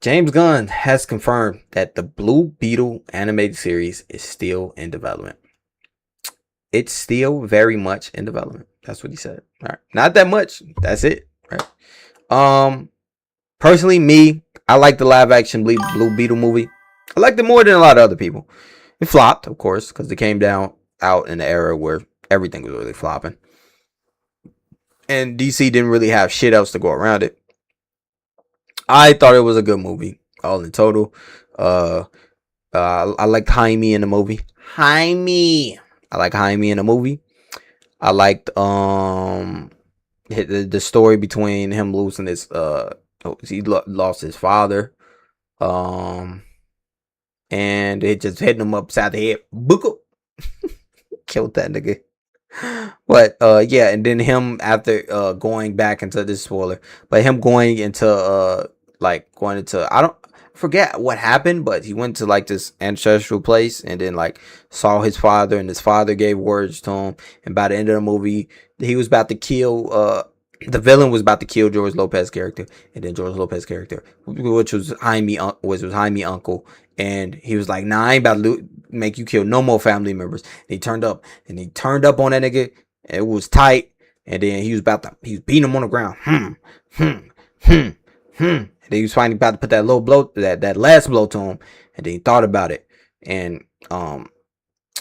James Gunn has confirmed that the Blue Beetle animated series is still in development. It's still very much in development. That's what he said. All right. Not that much. That's it. Right. Personally, I like the live action Blue Beetle movie. I liked it more than a lot of other people. It flopped, of course, because it came out in the era where everything was really flopping. And DC didn't really have shit else to go around it. I thought it was a good movie, all in total. I liked Jaime in the movie. Jaime. I like Jaime in the movie. I liked the story between him losing his he lost his father. And it just hitting him upside the head. Book killed that nigga. But yeah, and then him after going back into this spoiler, but him going into I don't forget what happened, but he went to like this ancestral place and then like saw his father, and his father gave words to him, and by the end of the movie he was about to kill the villain was about to kill George Lopez's character, and then George Lopez's character, which was Jaime uncle, and he was like, "Nah, I ain't about to make you kill no more family members." And he turned up on that nigga. And it was tight, and then he was beating him on the ground. And then he was finally about to put that low blow, that last blow to him, and then he thought about it, and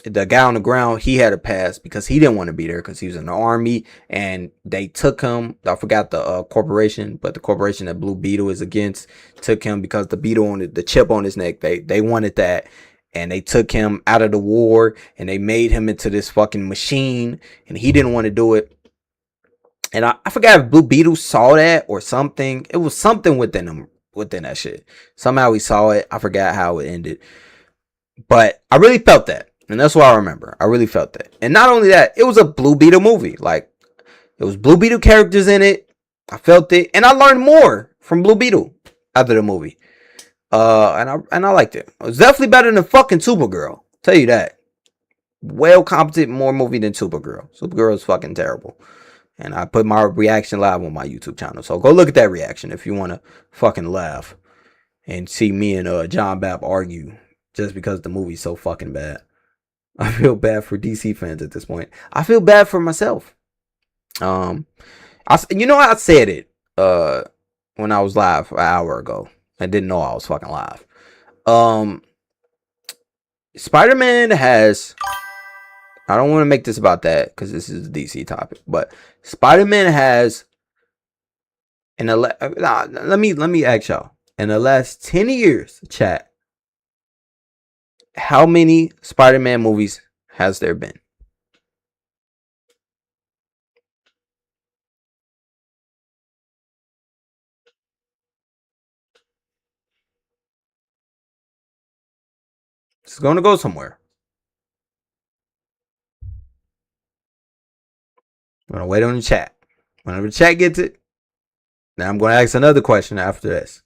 the guy on the ground, he had a pass because he didn't want to be there because he was in the army, and they took him. I forgot the corporation, but the corporation that Blue Beetle is against took him because the beetle on the chip on his neck, they wanted that, and they took him out of the war, and they made him into this fucking machine, and he didn't want to do it. And I forgot if Blue Beetle saw that or something. It was something within him, within that shit. Somehow he saw it. I forgot how it ended, but I really felt that. And that's what I remember. I really felt that. And not only that, it was a Blue Beetle movie. Like, it was Blue Beetle characters in it. I felt it. And I learned more from Blue Beetle after the movie. And I liked it. It was definitely better than fucking Supergirl. Tell you that. Well competent, more movie than Supergirl. Supergirl is fucking terrible. And I put my reaction live on my YouTube channel. So go look at that reaction if you want to fucking laugh. And see me and John Bapp argue. Just because the movie's so fucking bad. I feel bad for DC fans at this point. I feel bad for myself. I said it when I was live an hour ago. I didn't know I was fucking live. Spider-Man has, I don't want to make this about that because this is a DC topic, but Spider-Man has let me ask y'all, in the last 10 years, chat, how many Spider-Man movies has there been? It's going to go somewhere. I'm going to wait on the chat. Whenever the chat gets it, then I'm going to ask another question after this.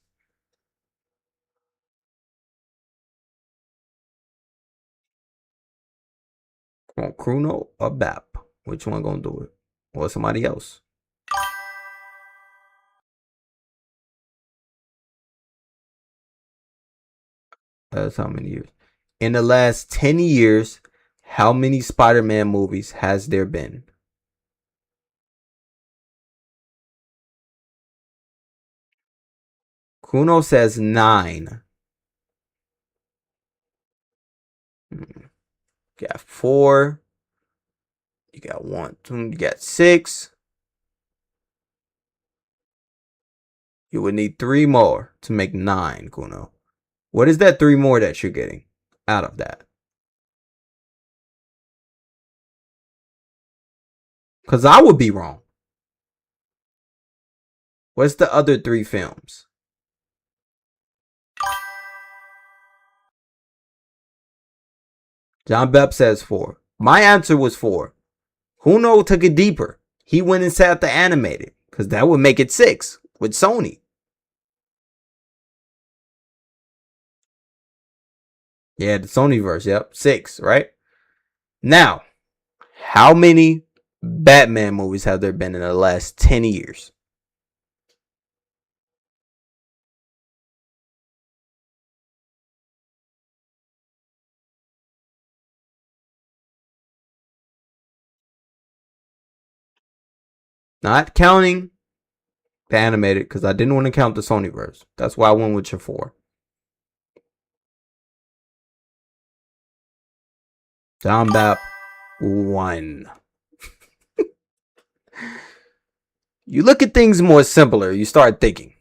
On Bruno or Bap? Which one going to do it? Or somebody else? That's how many years. In the last 10 years, how many Spider-Man movies has there been? Kuno says 9. You got 4. You got 1, 2, you got 6. You would need 3 more to make 9, Kuno. What is that 3 more that you're getting out of that? Because I would be wrong. What's the other 3 films? John Bepp says 4. My answer was 4. Kuno took it deeper. He went and sat the animated. Because that would make it 6 with Sony. Yeah, the Sony verse. Yep. 6, right? Now, how many Batman movies have there been in the last 10 years? Not counting the animated, because I didn't want to count the Sony verse. That's why I went with your 4. Zombap 1. You look at things more simpler. You start thinking.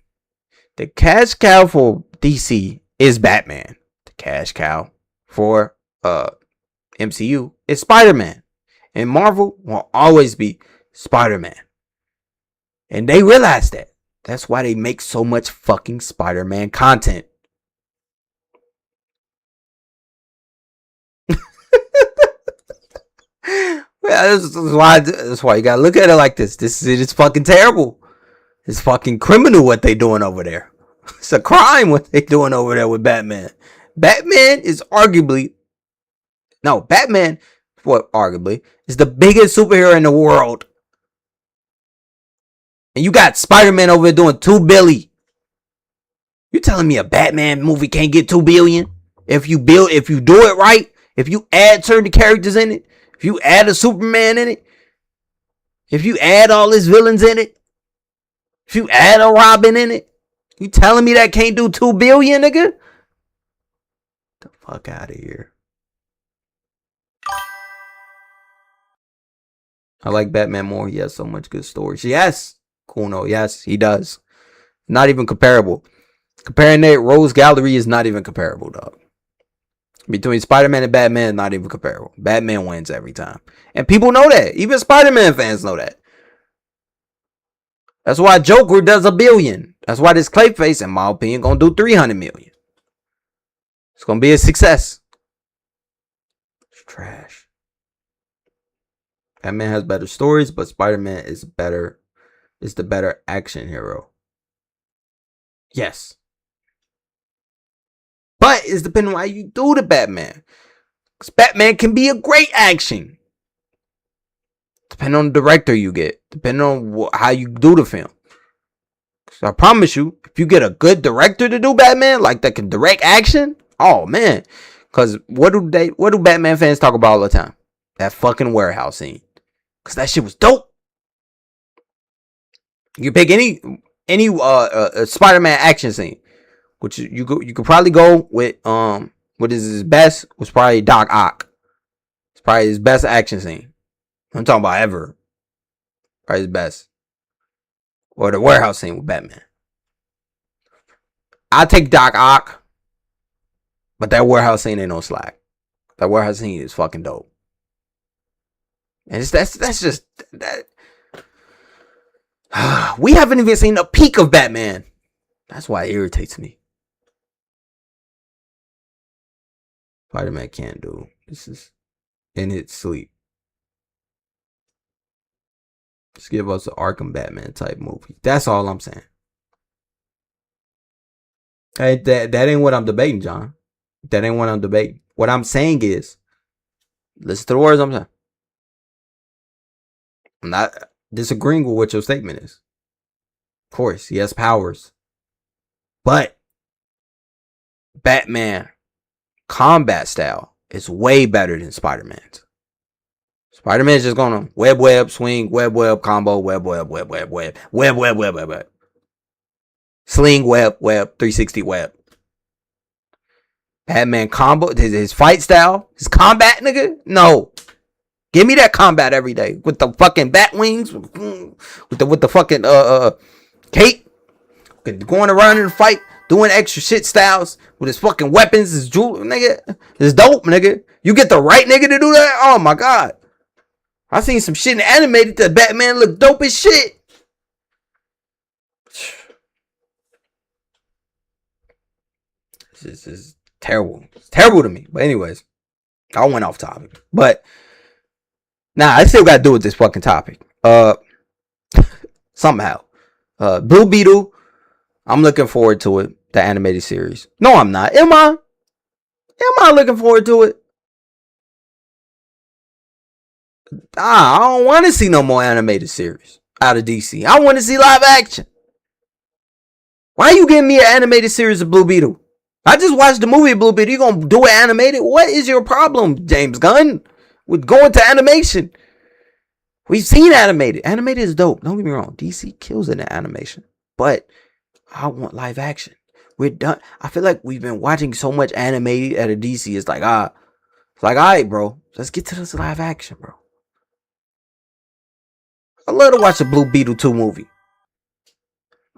The cash cow for DC is Batman. The cash cow for MCU is Spider-Man. And Marvel will always be Spider-Man. And they realize that. That's why they make so much fucking Spider-Man content. Well, that's why you gotta look at it like this. It's fucking terrible. It's fucking criminal what they doing over there. It's a crime what they doing over there with Batman. Batman is arguably is the biggest superhero in the world. And you got Spider-Man over there doing $2 billion. You telling me a Batman movie can't get $2 billion? If you do it right, if you add certain characters in it, if you add a Superman in it, if you add all his villains in it, if you add a Robin in it, you telling me that can't do $2 billion, nigga? The fuck out of here. I like Batman more. He has so much good stories. Yes, Kuno. Yes, he does. Not even comparable. Comparing that Rose Gallery is not even comparable, dog. Between Spider-Man and Batman, not even comparable. Batman wins every time. And people know that. Even Spider-Man fans know that. That's why Joker does $1 billion. That's why this Clayface, in my opinion, gonna do $300 million. It's gonna be a success. It's trash. Batman has better stories, but Spider-Man is the better action hero. Yes. But it's depending on how you do the Batman. Because Batman can be a great action. Depending on the director you get. Depending on how you do the film. So I promise you, if you get a good director to do Batman, like that can direct action, oh man. Because what do Batman fans talk about all the time? That fucking warehouse scene. Because that shit was dope. You pick any Spider-Man action scene. Which you could probably go with what is his best was probably Doc Ock. It's probably his best action scene. I'm talking about ever. Probably his best. Or the warehouse scene with Batman. I take Doc Ock, but that warehouse scene ain't no slack. That warehouse scene is fucking dope. And that's just that. We haven't even seen a peak of Batman. That's why it irritates me. Spider-Man can't do. This is in its sleep. Just give us an Arkham Batman type movie. That's all I'm saying. Hey, that ain't what I'm debating, John. That ain't what I'm debating. What I'm saying is, listen to the words I'm saying. I'm not disagreeing with what your statement is. Of course, he has powers. But Batman combat style is way better than Spider-Man's. Spider-Man's just gonna web, swing, web, combo, web. Sling, web, 360 web. Batman combo, his fight style, his combat, nigga? No. Give me that combat every day. With the fucking bat wings, with the fucking cape. Going around in the fight. Doing extra shit styles with his fucking weapons, his jewelry, nigga. It's dope, nigga. You get the right nigga to do that? Oh my god. I seen some shit in animated that Batman look dope as shit. This is terrible. It's terrible to me. But anyways, I went off topic. But I still gotta do with this fucking topic. Somehow. Blue Beetle. I'm looking forward to it. The animated series. No, I'm not. Am I? Am I looking forward to it? I don't want to see no more animated series out of DC. I want to see live action. Why are you giving me an animated series of Blue Beetle? I just watched the movie Blue Beetle. You gonna do it animated? What is your problem, James Gunn, with going to animation? We've seen animated. Animated is dope. Don't get me wrong. DC kills in the animation. But I want live action. We're done. I feel like we've been watching so much animated at a DC. It's like, It's like, all right, bro, let's get to this live action, bro. I love to watch the Blue Beetle 2 movie.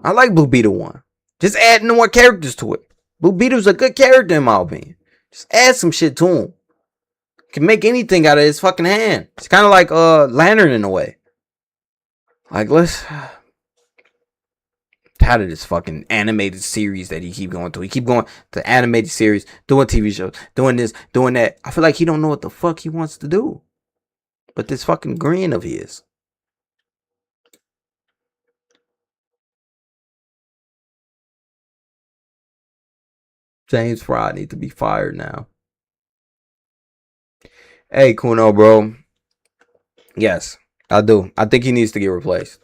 I like Blue Beetle 1. Just add more characters to it. Blue Beetle's a good character in my opinion. Just add some shit to him. Can make anything out of his fucking hand. It's kind of like Lantern in a way. Like, let's tired of this fucking animated series that he keep going through. He keep going to animated series, doing TV shows, doing this, doing that. I feel like he don't know what the fuck he wants to do. But this fucking grin of his. James Fry need to be fired now. Hey, Kuno, bro. Yes, I do. I think he needs to get replaced.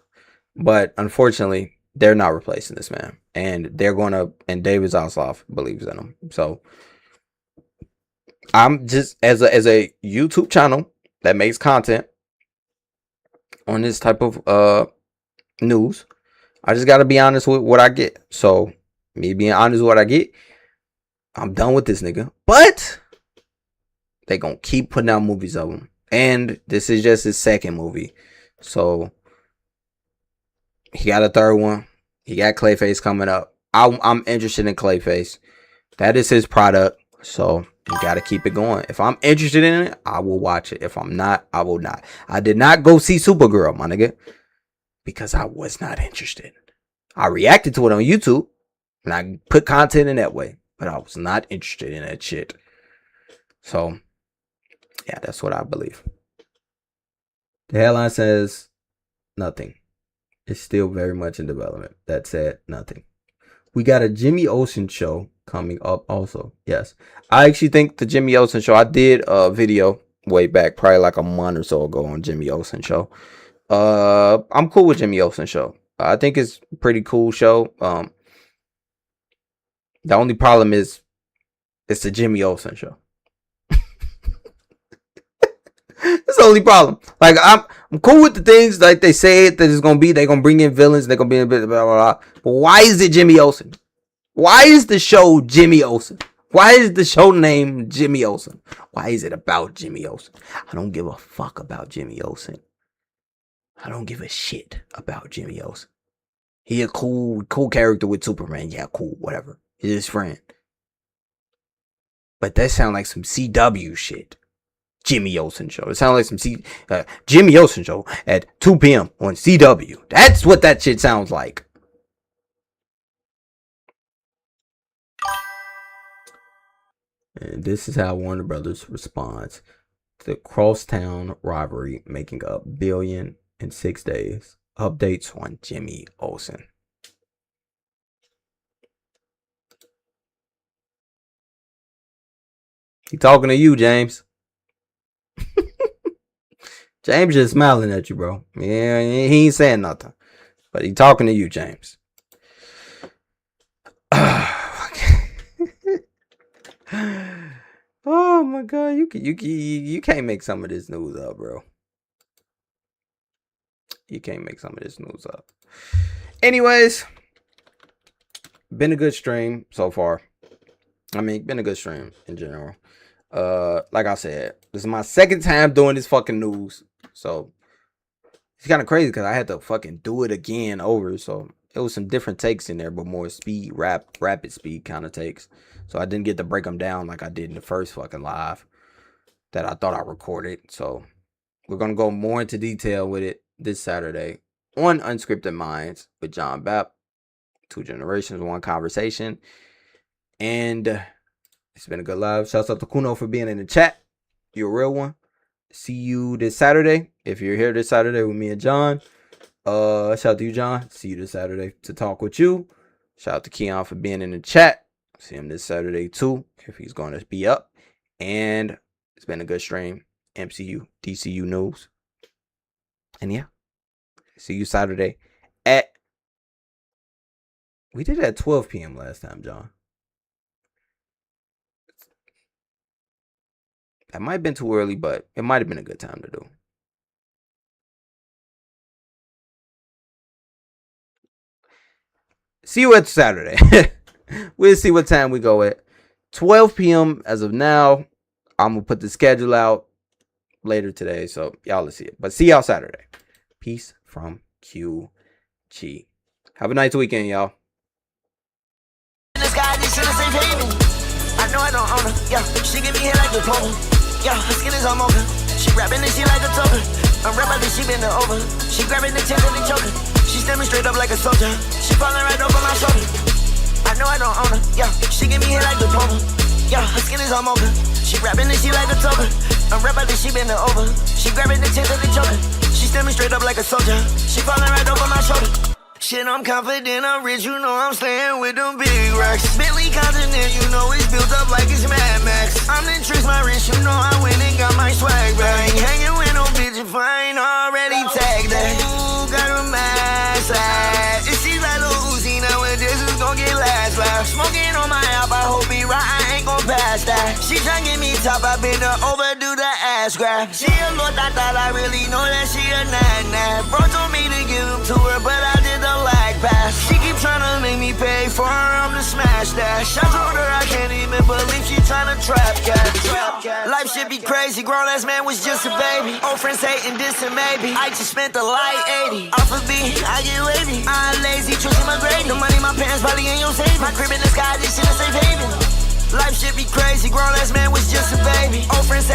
But unfortunately, they're not replacing this man. And they're going to, and David Zaslav believes in him. So I'm just, as a YouTube channel that makes content on this type of news, I just got to be honest with what I get. So me being honest with what I get, I'm done with this nigga. But they gonna keep putting out movies of him. And this is just his second movie. So he got a third one. He got Clayface coming up. I'm interested in Clayface. That is his product. So you gotta keep it going. If I'm interested in it, I will watch it. If I'm not, I will not. I did not go see Supergirl, my nigga, because I was not interested. I reacted to it on YouTube and I put content in that way, but I was not interested in that shit. So yeah, that's what I believe. The headline says nothing. It's still very much in development. That said, nothing. We got a Jimmy Olsen show coming up also. Yes. I actually think the Jimmy Olsen show, I did a video way back, probably like a month or so ago on Jimmy Olsen show. I'm cool with Jimmy Olsen show. I think it's a pretty cool show. The only problem is it's the Jimmy Olsen show. That's the only problem. Like I'm cool with the things like they say that it's gonna be. They're gonna bring in villains. They're gonna be a bit blah, blah, blah. But why is it Jimmy Olsen? Why is the show Jimmy Olsen? Why is the show named Jimmy Olsen? Why is it about Jimmy Olsen? I don't give a fuck about Jimmy Olsen. I don't give a shit about Jimmy Olsen. He a cool character with Superman. Yeah, cool, whatever. He's his friend. But that sound like some CW shit. Jimmy Olsen show. It sounds like some Jimmy Olsen show at 2 p.m. on CW. That's what that shit sounds like. And this is how Warner Brothers responds to the crosstown rivalry, making $1 billion in 6 days. Updates on Jimmy Olsen. He talking to you, James. James just smiling at you, bro. Yeah, he ain't saying nothing, but he talking to you, James. Oh my god, you can't make some of this news up, bro. You can't make some of this news up. Anyways, been a good stream so far. I mean, been a good stream in general. Like I said, this is my second time doing this fucking news. So it's kind of crazy because I had to fucking do it again over. So it was some different takes in there, but more speed, rapid speed kind of takes. So I didn't get to break them down like I did in the first fucking live that I thought I recorded. So we're going to go more into detail with it this Saturday on Unscripted Minds with John Bapp. 2 generations, 1 conversation. And it's been a good live. Shouts out to Kuno for being in the chat. You're a real one. See you this Saturday. If you're here this Saturday with me and John. Shout out to you, John. See you this Saturday to talk with you. Shout out to Keon for being in the chat. See him this Saturday too, if he's going to be up. And it's been a good stream. MCU, DCU news. And yeah. See you Saturday at... We did it at 12 p.m. last time, John. That might have been too early, but it might have been a good time to do. See you at Saturday. We'll see what time we go at. 12 p.m. as of now. I'm gonna put the schedule out later today, so y'all will see it. But see y'all Saturday. Peace from QG. Have a nice weekend, y'all. I know I don't own her, yeah. She give me head like the pole. Yeah, her skin is all mocha. She rapping and she like a token. I'm rapping and she bend her over. She grabbing the chest and the choker. She standing straight up like a soldier. She falling right over my shoulder. I know I don't own her, yeah. She give me head like the pole. Yeah, her skin is all mocha. She rapping and she like a token. I'm rapping and she bend her over. She grabbing the chest and the choker. She standing straight up like a soldier. She falling right over my shoulder. Shit, I'm confident, I'm rich, you know I'm slaying with them big racks. Bentley continent, you know it's built up like it's Mad Max. I'm the tricks, my wrist, you know I went and got my swag back. I ain't hanging with no bitch if I ain't already tagged that. Ooh, got a mad side. It seems like Lil Uzi, now with this is gon' get last laugh. Smoking on my app, I hope he right, I ain't gon' pass that. She tryna get me top, I been to overdo the ass grab. She a lot, I thought I really know that she a nat. Bro told me to give him to her, but I did the lag pass. She keep tryna make me pay for her, I'm the smash dash. I told her I can't even believe she tryna trap cat. Life should be crazy, grown ass man was just a baby. Old friends hating, dissing maybe. I just spent the light 80. Off of B, I get wavy. I'm lazy, choosing my grade. No money, my parents probably ain't your saving. My crib in the sky, this shit a safe haven. Life should be crazy, grown ass man was just a baby. Old friends